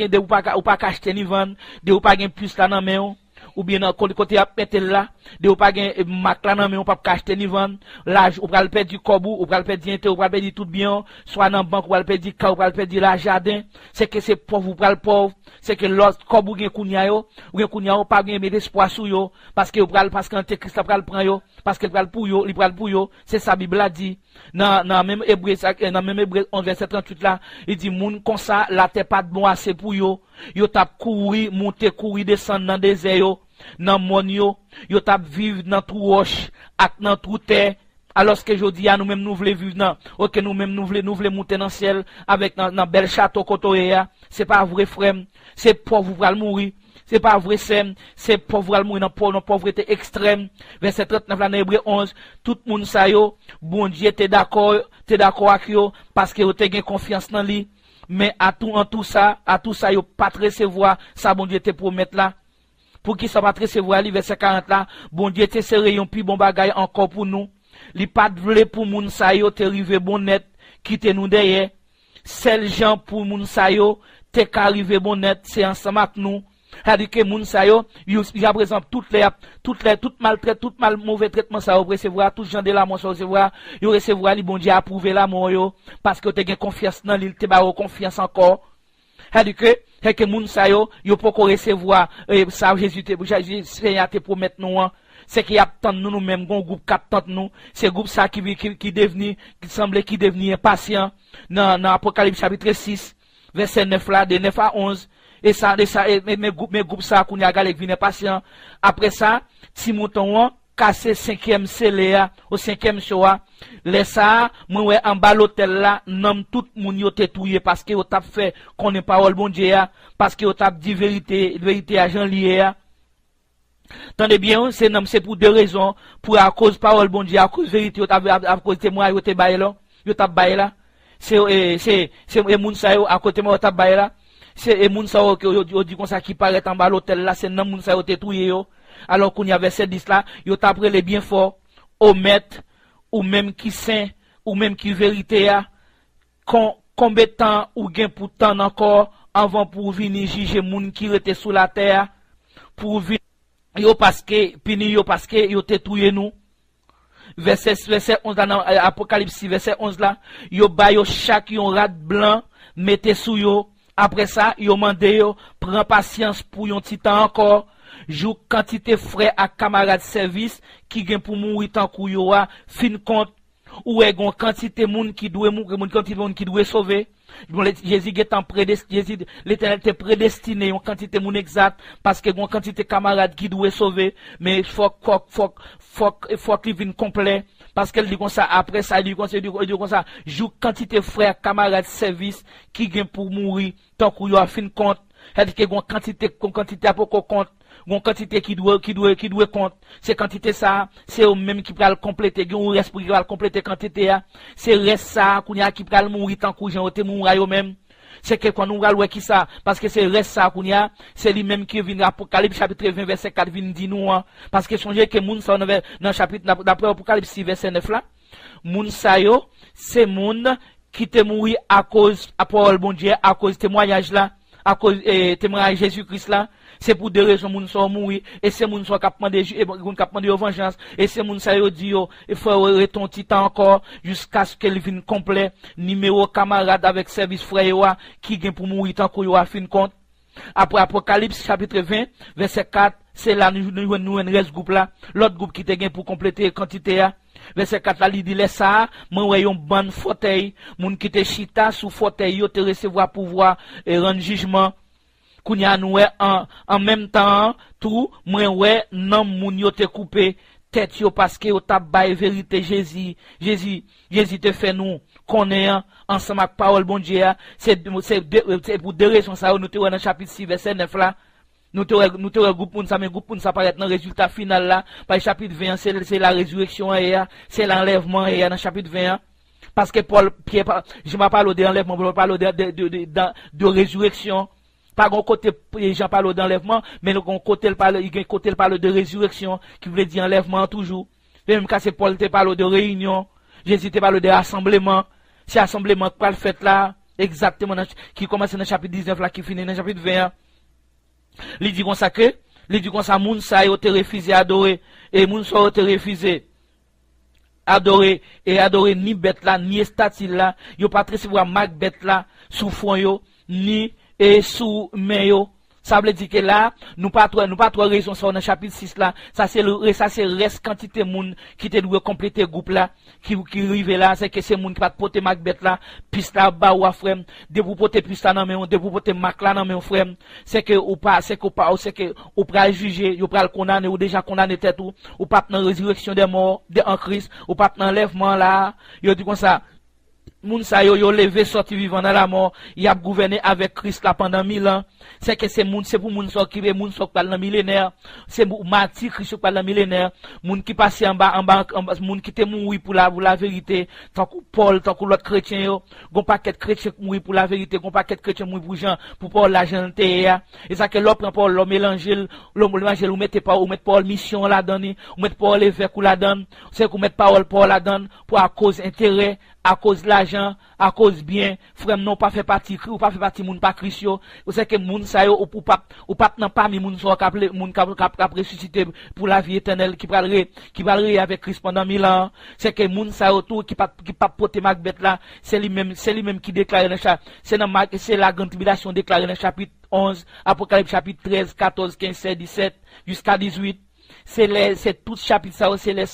acheter ni vendre, des ou pas gain plus là dans main, ou bien dans côté à mettre là, de ou pas gain mak là non mais on pas acheter ni vendre, là ou pral perdre du kobou, ou pral perdre intérêt, ou pral perdre tout bien, soit dans banque ou pral perdre ka ou pral perdre la jardin, c'est que c'est pauvre ou pral pauvre, c'est que l'autre kobou gen kounya yo, ou gen kounya yo pas gen mettre espoir sur yo parce que ou pral parce que Antéchrist pral prend yo, parce que pral pour yo, il pral pour yo, c'est ça Bible a dit. Dans même Hébreu 11 verset 38 là, il dit moun comme ça la terre pas bon assez pour yo. Yo tap courir, monter, courir, descendre dans des désert yo, dans mon yo tap vivre dans tout roche, ak dans tout terre. Alors que je dis à nous-mêmes nous voulons vivre dans, ok nous-mêmes nous voulons monter dans le ciel avec dans bel château kotoya, c'est pas vrai frère, c'est pauvre pour mourir. C'est pas vrai, c'est pauvre mourir dans pauvreté extrême. Verset 39 là dans Hébreu 11, tout le monde sa yo, bon Dieu t'es d'accord avec yo parce que yo te gen confiance dans lui. Mais en tout ça, yo pas recevoir ça bon Dieu te promettre là. Pour qui ça pas recevoir li verset 40 là, bon Dieu te serré yon pi bon bagay encore pour nous. Li pas vle pour moun sa yo te rive bon net, quitte nous derrière. Seul gens pour moun sa yo te ka rive bon net, c'est ensemble avec nous. C'est-à-dire que moun sa yo, yo par exemple tout mal mauvais traitement ça recevoir, tout gens de la mort ça recevoir, yo recevoir li bon Dieu approuver la mort yo parce que tu as confiance dans lui, tu ba confiance encore. C'est-à-dire que moun sa yo pas recevoir ça Jésus te promettre nous, c'est qu'il y a tant nous mêmes gon groupe quatre tant nous, c'est groupe ça qui devenu qui semblait qui devenir impatient dans Apocalypse chapitre 6 verset 9 là de 9 à 11. Et ça, mes groupes ça, qu'on y a galé vine patient. Après ça, si mouton, cassé 5e céléa, au 5e choix, laisse ça, moi, en bas l'hôtel là, nomme tout moun yo tétouillé parce que yo tap fait qu'on est parole bon Dieu, parce que yo tap dit vérité à Jean lié. Tendez bien, c'est pour deux raisons, pour à cause parole bon Dieu, à cause vérité, à cause témoin, yo te bail là, yo tap bail là. C'est moun sa yo, à côté moi, yo tap bail là. C'est moun sa yo dit comme ça qui paraît en bas l'hôtel là, c'est nan moun sa yo tétouillé yo. Alors qu'on y a verset 10 là, yo t'apprend les bien fort, au maître, ou même qui saint, ou même qui vérité a, combien de temps ou gain pour temps encore, avant pour venir juger moun qui était sous la terre, pour venir, yo parce que yo tétouillé nous. Verset 11 dans Apocalypse 6, verset 11 là, yo ba yo chaque yon rat blanc, mettez sous yo. Après ça, yo mande yo, prends patience pour yon petit temps encore, jou quantité frère à camarade service, qui gen pour mourir tant kou yo a, fin compte, ou est gon quantité moun qui doit mourir, quantité moun qui doit sauver. Jésus l'Éternel te prédestiné une quantité moun exact, parce que gon quantité camarade qui doit sauver, mais faut qu'il vienne complet. Parce qu'elle dit comme ça, après ça, elle dit comme ça, joue quantité frère, camarade, service, qui gagne pour mourir, tant qu'on y a fin compte. Elle dit qu'il y a une quantité à peu compte, une quantité qui doit compte. C'est quantité ça, c'est eux même qui peut le compléter, qui ont reste pour le compléter quantité, c'est reste ça, qu'on y a qui peut le mourir, tant qu'on y a mourir eux-mêmes. C'est que quand nous allons qui ça, parce que c'est reste ça qu'on y a, c'est lui-même qui vient Apocalypse chapitre 20 verset 4 vient dire nous, parce que songez que moun sa dans chapitre d'après Apocalypse 6 verset 9 là, moun sa yo, c'est moun qui te mourir à cause à parole bon Dieu, à cause témoignage là, à cause témoignage Jésus-Christ là. C'est pour des raisons moun sont mourir et c'est moun sont capable de vengeance et c'est moun sa yo dit yo il faut ton titan encore jusqu'à ce qu'elle vienne complet numéro camarade avec service frère qui gagne pour mourir tant qu'on yo a fin compte. Après Apocalypse chapitre 20 verset 4, c'est là nous reste groupe là, l'autre groupe qui te gagne pour compléter quantité a. Verset 4 là il dit laisse ça, moi ouais yon bon fauteuil, moun qui te chita sous fauteuil yo te recevoir pouvoir et rendre jugement. Kounya nou en même temps tout moi ouais nan moun yo te coupé tête yo parce que yo t'a bail vérité Jésus te fait nous connaît ensemble avec parole bon Dieu c'est pour deux raisons ça nous te dans chapitre 6 verset 9 là nous te groupe pour ça mais groupe pour ça paraît dans résultat final là par chapitre 20 c'est la résurrection c'est l'enlèvement dans chapitre 20 parce que Pierre je m'a parlé de enlèvement je parle de résurrection. Pas un côté, Jean parle d'enlèvement, mais le côté, il parle de résurrection, qui voulait dire enlèvement toujours. Même quand c'est Paul te parle de réunion, Jésus te parle de rassemblement. C'est rassemblement qui le fait là, exactement, qui commence dans le chapitre 19 là, qui finit dans le chapitre 20. Il dit comme ça que, Il dit comme ça, moun sa yo te refusé adorer, et moun sa yo te refusé adorer, et adorer ni bête là, ni statue là, yo pas recevoir marque bête là, sous fond yo, ni et sous main yo. Ça veut dire que là, nous pas trop raison sur dans chapitre 6 là, ça c'est reste quantité moun qui te doit compléter groupe là, qui rive là, c'est que c'est moun qui pas porter marque bête là, piste là bas ou frère, de vous porter piste là dans main, de vous porter marque là dans main frère, c'est que ou pas juger, ou pas le condamner ou déjà condamné tête ou pas dans résurrection des morts en Christ, ou pas dans enlèvement là, yo dit comme ça. Moun sa yo levé sorti vivant dans la mort, il a gouverné avec Christ là pendant 1000 ans. C'est que c'est pour moun sa qui moun sa parle dans millénaire, c'est martyr Christ parle dans millénaire, moun qui passe en bas, moun qui te mouri pour la vérité, tant que Paul, tant que l'autre chrétien yo, gon paquet chrétien mouri pour la vérité, gon paquet chrétien mouri pour Jean, pour Paul la gente et ça que l'autre prend Paul, l'homme mélanger, ou mettre Paul mission là donner, ou mettre Paul évêque ou la donne, c'est qu'on mettre Paul la donne pour à cause intérêt, à cause l'argent, à cause bien, frère non pas fait partie ou pas fait partie moun pas Christ yo, ou c'est que moun sa yo ou pas nan parmi moun so moun k'ap ressusciter pour la vie éternelle qui va le avec Christ pendant 1000 ans, c'est que moun sa yo tout qui pas porter Macbeth là, c'est lui même qui déclare c'est la grande tribulation déclarée dans chapitre 11, Apocalypse chapitre 13, 14, 15, 16, 17 jusqu'à 18. C'est tout chapitre ça, c'est les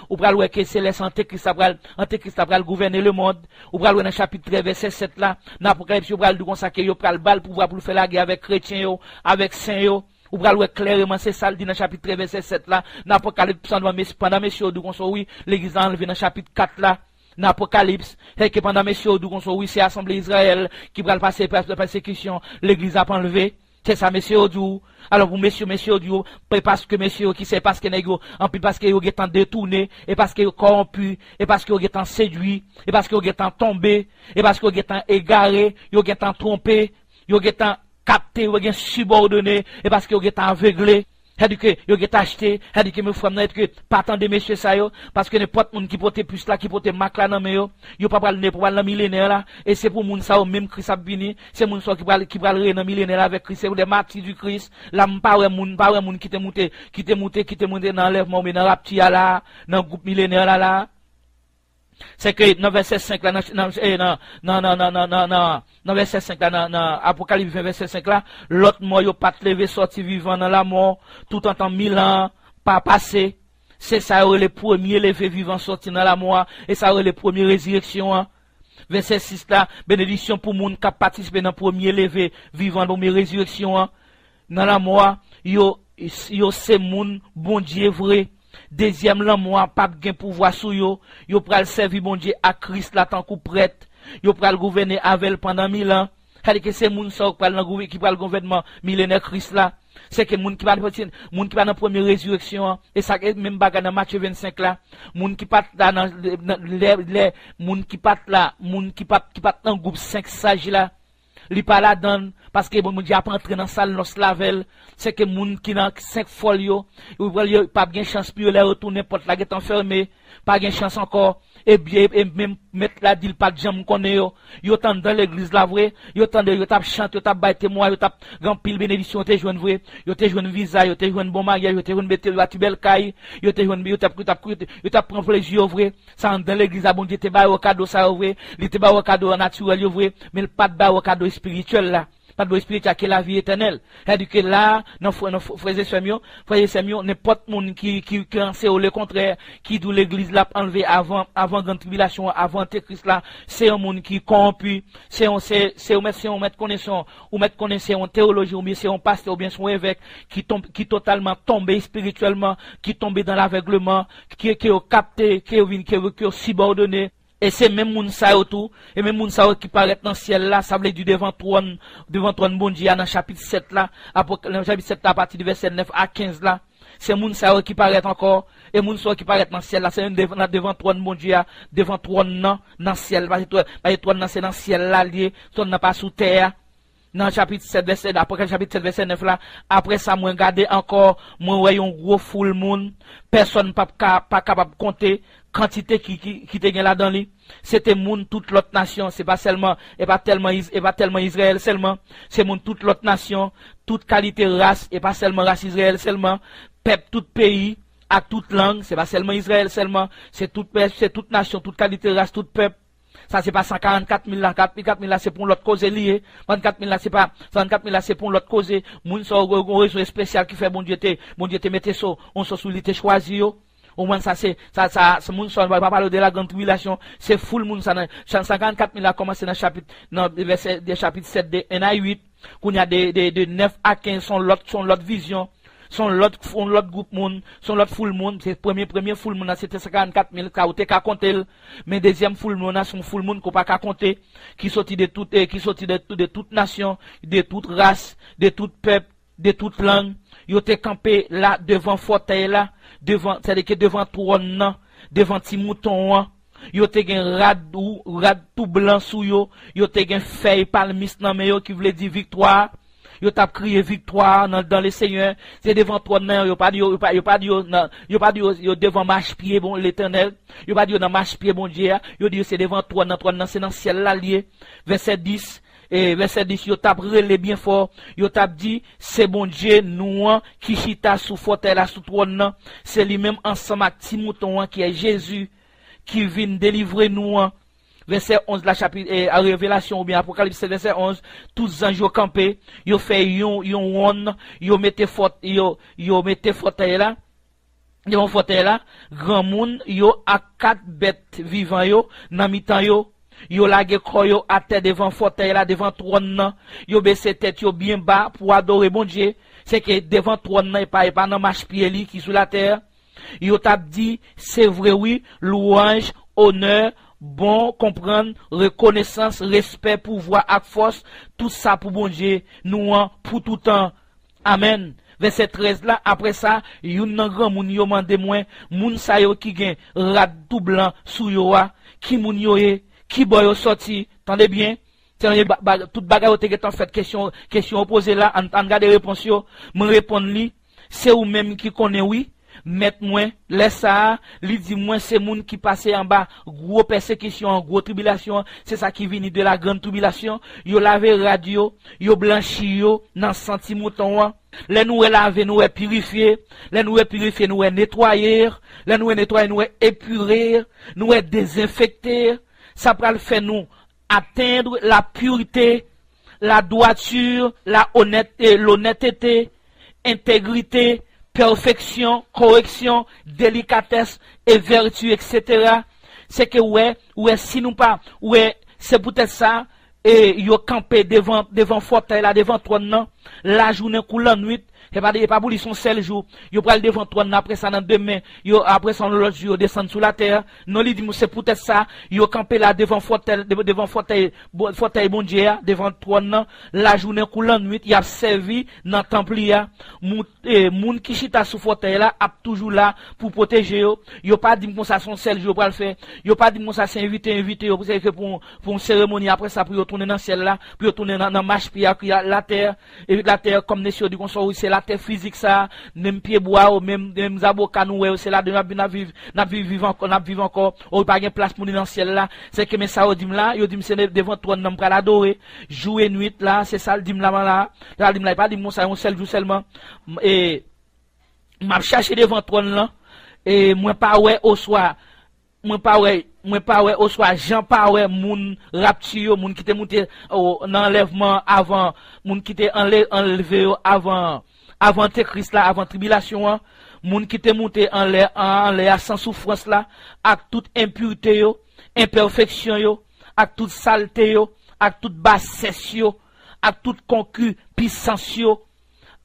ou pral ouais que c'est les antéchrist pral gouverner le monde, ou pral ouais dans chapitre 13 verset 7 là, dans Apocalypse yo pral comme ça que yo pral bal pouvoir pour faire la guerre avec chrétiens yo, avec saints yo, ou pral ouais clairement c'est ça le dit dans chapitre 13 verset 7 là, dans Apocalypse pendant messieurs du comme ça oui, l'église enlevé dans chapitre 4 là. Dans l'Apocalypse, c'est que pendant messieurs du comme ça oui, c'est l'assemblée Israël qui pral passer par la persécution, l'église a pas enlevé. C'est ça, messieurs, du. Alors, vous, messieurs, du, parce que messieurs, qui sait, parce que nègres, en plus, parce que vous êtes détourné, et parce que vous corrompu, et parce que vous êtes séduit, et parce que vous êtes tombé, et parce que vous êtes égaré, vous êtes trompé, vous êtes capté, vous êtes subordonné, et parce que vous êtes aveuglé. C'est-à-dire que vous êtes acheté, c'est-à-dire que mes frères, que pas tant de messieurs ça yo, parce que n'importe monde qui porte plus là, qui porte marque là dans mes yo pas pas le millénaire là, et c'est pour moun ça même Christ a venu, c'est moun ça qui va le dans millénaire avec Christ, c'est des martyrs du Christ, là pas ouais moun qui te monté dans l'enlèvement mais dans raptia là, dans groupe millénaire là. C'est que dans verset 5 là, dans verset 5 là, dans Apocalypse 20 verset 5 là, l'autre mort yo pas levé sorti vivant dans la mort, tout en temps 1000 ans, pas passé. C'est ça le premier levé vivant sorti dans la mort, et ça le premier résurrection. Verset 6 là, bénédiction pour moun qui participé dans premier levé vivant dans mes résurrection. Dans la mort, yo c'est moun bon Dieu vrai. Deuxième là moi pas gain pouvoir sou yo pral servir bon Dieu à Christ là tant que prêtre yo pral gouverner avec pendant 1000 ans c'est que c'est moun ça qui pral gouvernement millénaire Christ là c'est que moun qui va dans première résurrection et ça même bagarre dans Matthieu 25 là moun qui pas là dans les moun qui pas dans groupe 5 sages là li pas la donne parce que bon Dieu a pas entrer dans salle nos slavel c'est que moun qui dans 5 folio ou pas bien chance pour les retourner porte la est enfermé pas bien chance encore et bien et même mettre la dit pas jambe connaît yo tande dans l'église la vrai yo tande yo tap chante yo tap bail témoin yo tap grand pile bénédiction te joine vrai yo te joine visa yo te joine bon mariage yo te joine bête la belle caille yo te joine yo tap prend plaisir vrai ça dans l'église a bon Dieu te bail au cadeau ça vrai il te bail au cadeau naturel vrai mais le pas de bail au cadeau spirituel là pas de spirituel qui est la vie éternelle. C'est-à-dire que là, non frères et sœurs, n'importe monde qui c'est le contraire, qui d'où l'église l'a enlevé avant grande tribulation, avant Antéchrist là, c'est un monde qui corrompu, c'est un mettre connaissance, ou mettre connaissance en théologie, ou bien c'est un pasteur, ou bien son évêque, qui totalement tombé spirituellement, qui tombé dans l'aveuglement, qui est capté, qui est subordonné. Et c'est même moun sa tout, et même moun sa qui paraît dans le ciel là, ça veut dire devant trône bon Dieu dans chapitre 7 là, chapitre 7 là, à partir du verset 9 à 15 là, c'est moun sa qui paraît encore, et moun sa qui paraît dans le ciel là, c'est devant trône bon Dieu, devant trône dans le ciel, parce que trône c'est dans le ciel là, lié, trône n'a pas sous terre. dans chapitre 7 verset après chapitre 7 verset 9 là, après ça moi regarder encore, moi voyais un gros foule monde, personne pas capable compter quantité qui te gagne là dans lui. C'était monde toute l'autre nation, c'est pas seulement et pas tellement Israël seulement, c'est monde toute l'autre nation, toute qualité race et pas seulement race Israël seulement, peuple tout pays à toute langue, c'est pas seulement Israël seulement, c'est toute nation, toute qualité race, tout peuple. Ça c'est pas 144 000 là, 4 000 là c'est pour l'autre cause lié. 24 000 là c'est pas 144 000 là c'est pour l'autre cause. Moun sont un réseau spécial qui fait bon Dieu te mettez ça, on se solité choisi yo. Au moins ça ce moun sont va pas parler de la grande tribulation, c'est full moun ça 144 000 là commencé dans verset des chapitres 7 de 1 à 8, qu'on y a de 9 à 15 sont l'autre vision. Son l'autre groupe monde, son l'autre full monde, c'est premier full monde c'était 54 000 ka compter, mais deuxième full monde son full monde qu'on pas ka compter, qui sorti de toute nation, de toute race, de tout peuple, de toute langue, yo te campé là devant fauteuil là, c'est-à-dire que devant trône, devant petit mouton, yo te gen rad tout blanc sou yo te gen feuille palmis nan men yo qui voulait dire victoire. Yo t'a crié victoire dans les seigneurs, c'est devant toi non, yo pas dit devant marche-pied bon l'Éternel, yo pas dit dans marche-pied bon Dieu, yo dit c'est devant toi non c'est dans ciel là lié. Verset 10 yo t'a relé bien fort, yo t'a dit c'est bon Dieu nous qui chita sous fauteuil là sous trône, c'est lui-même ensemble avec petit mouton qui est Jésus qui vient délivrer nous. Verset 11 la chapitre à Révélation ou bien Apocalypse verset 11, tous anges campés, yo fait yon yo mettez fauteuil là, devant fauteuil là, grand monde yo à 4 bêtes vivants yo dans mi-temps yo lage corps yo à terre devant fauteuil là, devant trône yo baissé tête yo bien bas pour adorer bon Dieu, c'est que devant trône et pas dans marche-pied li qui sous la terre. Yo t'a dit c'est vrai oui, louange, honneur, bon, comprendre, reconnaissance, respect, pouvoir, ak force, tout ça pour bon Dieu, nous, pour tout temps. Amen. Verset 13 là, après ça, yon nan grand moun yo mande moins, moun sa yo qui gen rad tout blanc sou yo a, qui moun yo e, qui boy yo sorti, tendez bien, toute bagarre te get en fait question opposée là, en garde réponse yo, me répondre li, c'est ou même qui connaît oui, mettre moi laisse ça lui dit moi c'est moun qui passait en bas gros persécution gros tribulation, c'est ça qui vient de la grande tribulation, yo lavé radio yo blanchi yo dans senti mouton les nous laver nous purifier, les nous purifier nous nettoyer, les nous nettoyer nous épurer, nous désinfecter, ça va le faire nous atteindre la pureté, la droiture, la honnêteté, l'honnêteté, intégrité, perfection, correction, délicatesse et vertu, etc. C'est que si nous pas, c'est peut-être ça, et yo campé devant fauteuil là, devant trône, la journée coule la nuit, et pas pour lui son seul jour, yo pral devant trône après ça dans demain, yo après ça l'autre jour descendre sous la terre, non lui dit c'est peut-être ça, yo campé là devant fauteuil bon Dieu, devant trône, la journée coule la nuit, y a servi dans temple ya, moun qui chita sous fauteuil là, a toujours là pour protéger yo pas dit comme ça son seul jour pral faire, yo pas dit comme ça c'est invité yo pour une cérémonie après ça pour yo tourner dans ciel là, pour yo tourner dans marche pied la terre, et la terre comme nation du consort c'est la terre physique ça, même pied bois ou même aboka nous c'est là de n'a vivre encore, ou pas gain place pour dans ciel là, c'est que mais ça dit là, yo dit c'est devant trône n'a pas l'adorer, jouer nuit là, c'est ça le dit là dit là pas dit mon ça un seul jour seulement et m'a chercher devant trône là et moi pas ouais au soir au soir Jean pas ouais moun raptio moun qui te monté dans enlèvement avant moun qui te enlevé avant Christ là avant tribulation moun qui te monté en l'air sans souffrance là avec toute impureté yo imperfection yo avec toute saleté yo avec toute bassesse yo avec toute concupiscence yo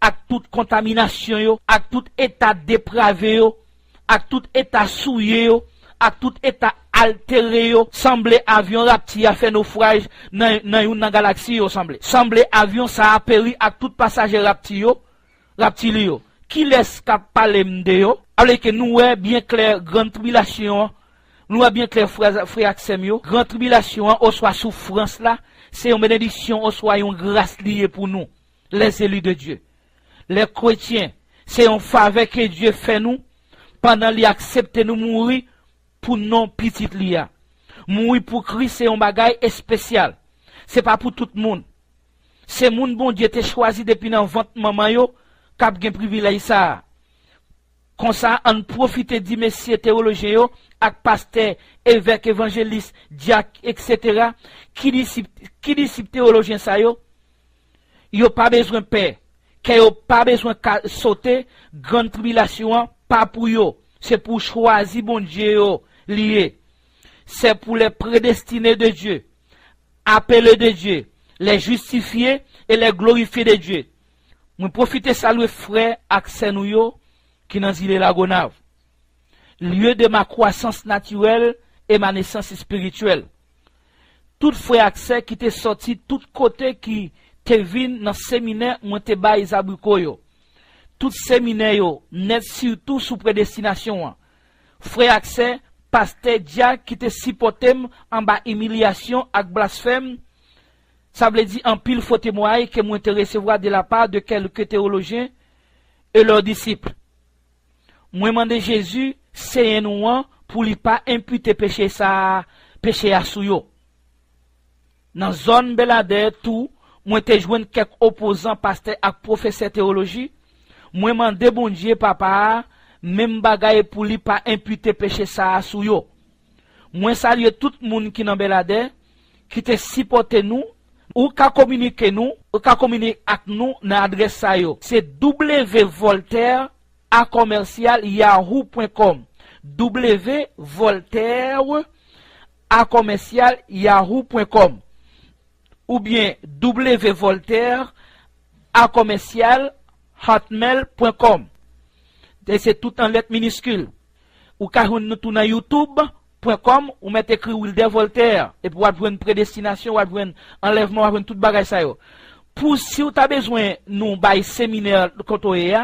avec toute contamination yo avec tout état dépravé yo avec tout état souillé yo à tout état altéré yo, semblé avion rapti a fait naufrage dans une galaxie yo semblé avion ça a péri à tout passager rapti yo qui laisse cap parler m'de yo avec que nous est bien clair grande tribulation nous est bien clair frère Axem yo grande tribulation au soit souffrance là c'est une bénédiction, soit une grâce liée pour nous, les élus de Dieu. Les chrétiens, c'est une faveur que Dieu fait nous, pendant qu'il accepte nous mourir pour nos petites liens. Mourir pour Christ, c'est un bagage spécial. C'est pas pour tout le monde. C'est moun bon Dieu te choisi depuis dans ventre maman yo, k'ap gen privilège ça. Comme ça, on profite de messieurs théologiens yo, ak pasteur, évêque, évangéliste, diacre, etc. Qui disciple théologien ça yo pas besoin de paix. Qui yo pas besoin de sauter, grande tribulation, pas pour yo. C'est pour choisir bon Dieu yo, lié. C'est pour les prédestinés de Dieu, appelés de Dieu, les justifiés et les glorifiés de Dieu. Nous profitons saluer frère Axel Nouyo qui dans l'île la Gonave. Lieu de ma croissance naturelle et ma naissance spirituelle. Tout frère Axel qui t'est sorti tout côté qui t'est venu dans le séminaire où t'es bas Isabuko. Tout séminaire yo, net surtout sous prédestination. Frère Axel, pasteur Dia qui t'est supporté en bas humiliation avec blasphème. Ça veut dire en pile faut témoigner que moi te recevoir de la part de quelques théologiens et leurs disciples. Moi demande Jésus, c'est un nom pour lui pas imputer péché à souyo. Dans zone Belader tout, moi te joindre quelques opposants pasteurs et professeurs théologie. Moi demande bon Dieu papa, même bagaille pour lui pas imputer péché à souyo. Moi salue tout le monde qui dans Belader qui te supporte nous. Ou ka communiquer nous, ou ka communiquer avec nous dans l'adresse ça yo. C'est wvoltaire@yahoo.com. wvoltaire@yahoo.com. Ou bien wvoltaire@hotmail.com. C'est tout en lettres minuscules. Ou ka nous tout dans YouTube.com ou mettre écrit Wilder Voltaire et pour avoir une prédestination ou avoir un enlèvement ou avoir toute bagage ça yo. Pour si vous avez besoin nous bail séminaire kotoé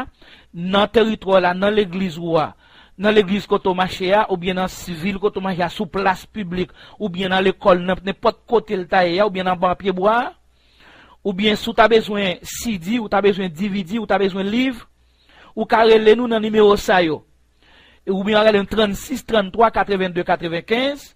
dans territoire là dans l'église ou dans l'église koto marché ou bien dans civil koto marché sous place publique ou bien dans l'école n'importe côté le taille ou bien dans ban pied bois ou bien si vous avez besoin CD ou tu as besoin DVD ou tu as besoin livre ou carrelez nous dans numéro ça yo. Ou bien regardez 36 33 82 95.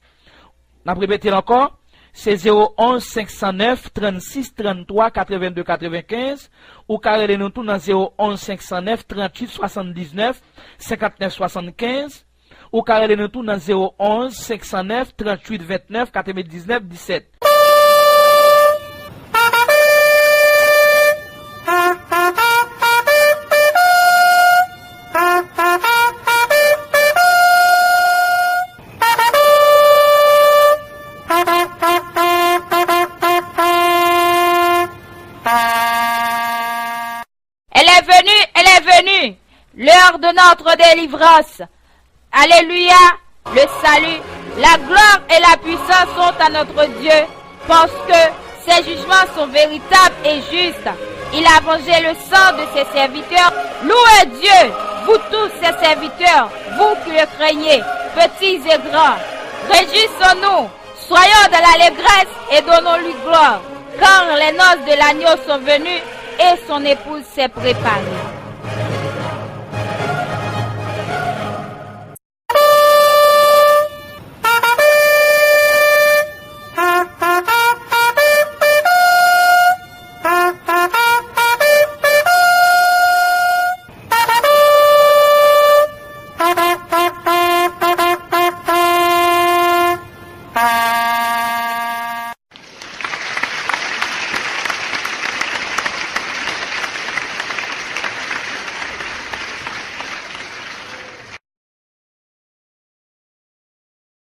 On a répété encore. C'est 011 509 36 33 82 95. Ou carré nous tout dans 011 509 38 79 59 75. Ou carré nous tout dans 011 509 38 29 99 17.
L'heure de notre délivrance. Alléluia, le salut, la gloire et la puissance sont à notre Dieu, parce que ses jugements sont véritables et justes. Il a vengé le sang de ses serviteurs. Louez Dieu, vous tous ses serviteurs, vous qui le craignez, petits et grands. Réjouissons-nous, soyons de l'allégresse et donnons-lui gloire, car les noces de l'agneau sont venues et son épouse s'est préparée.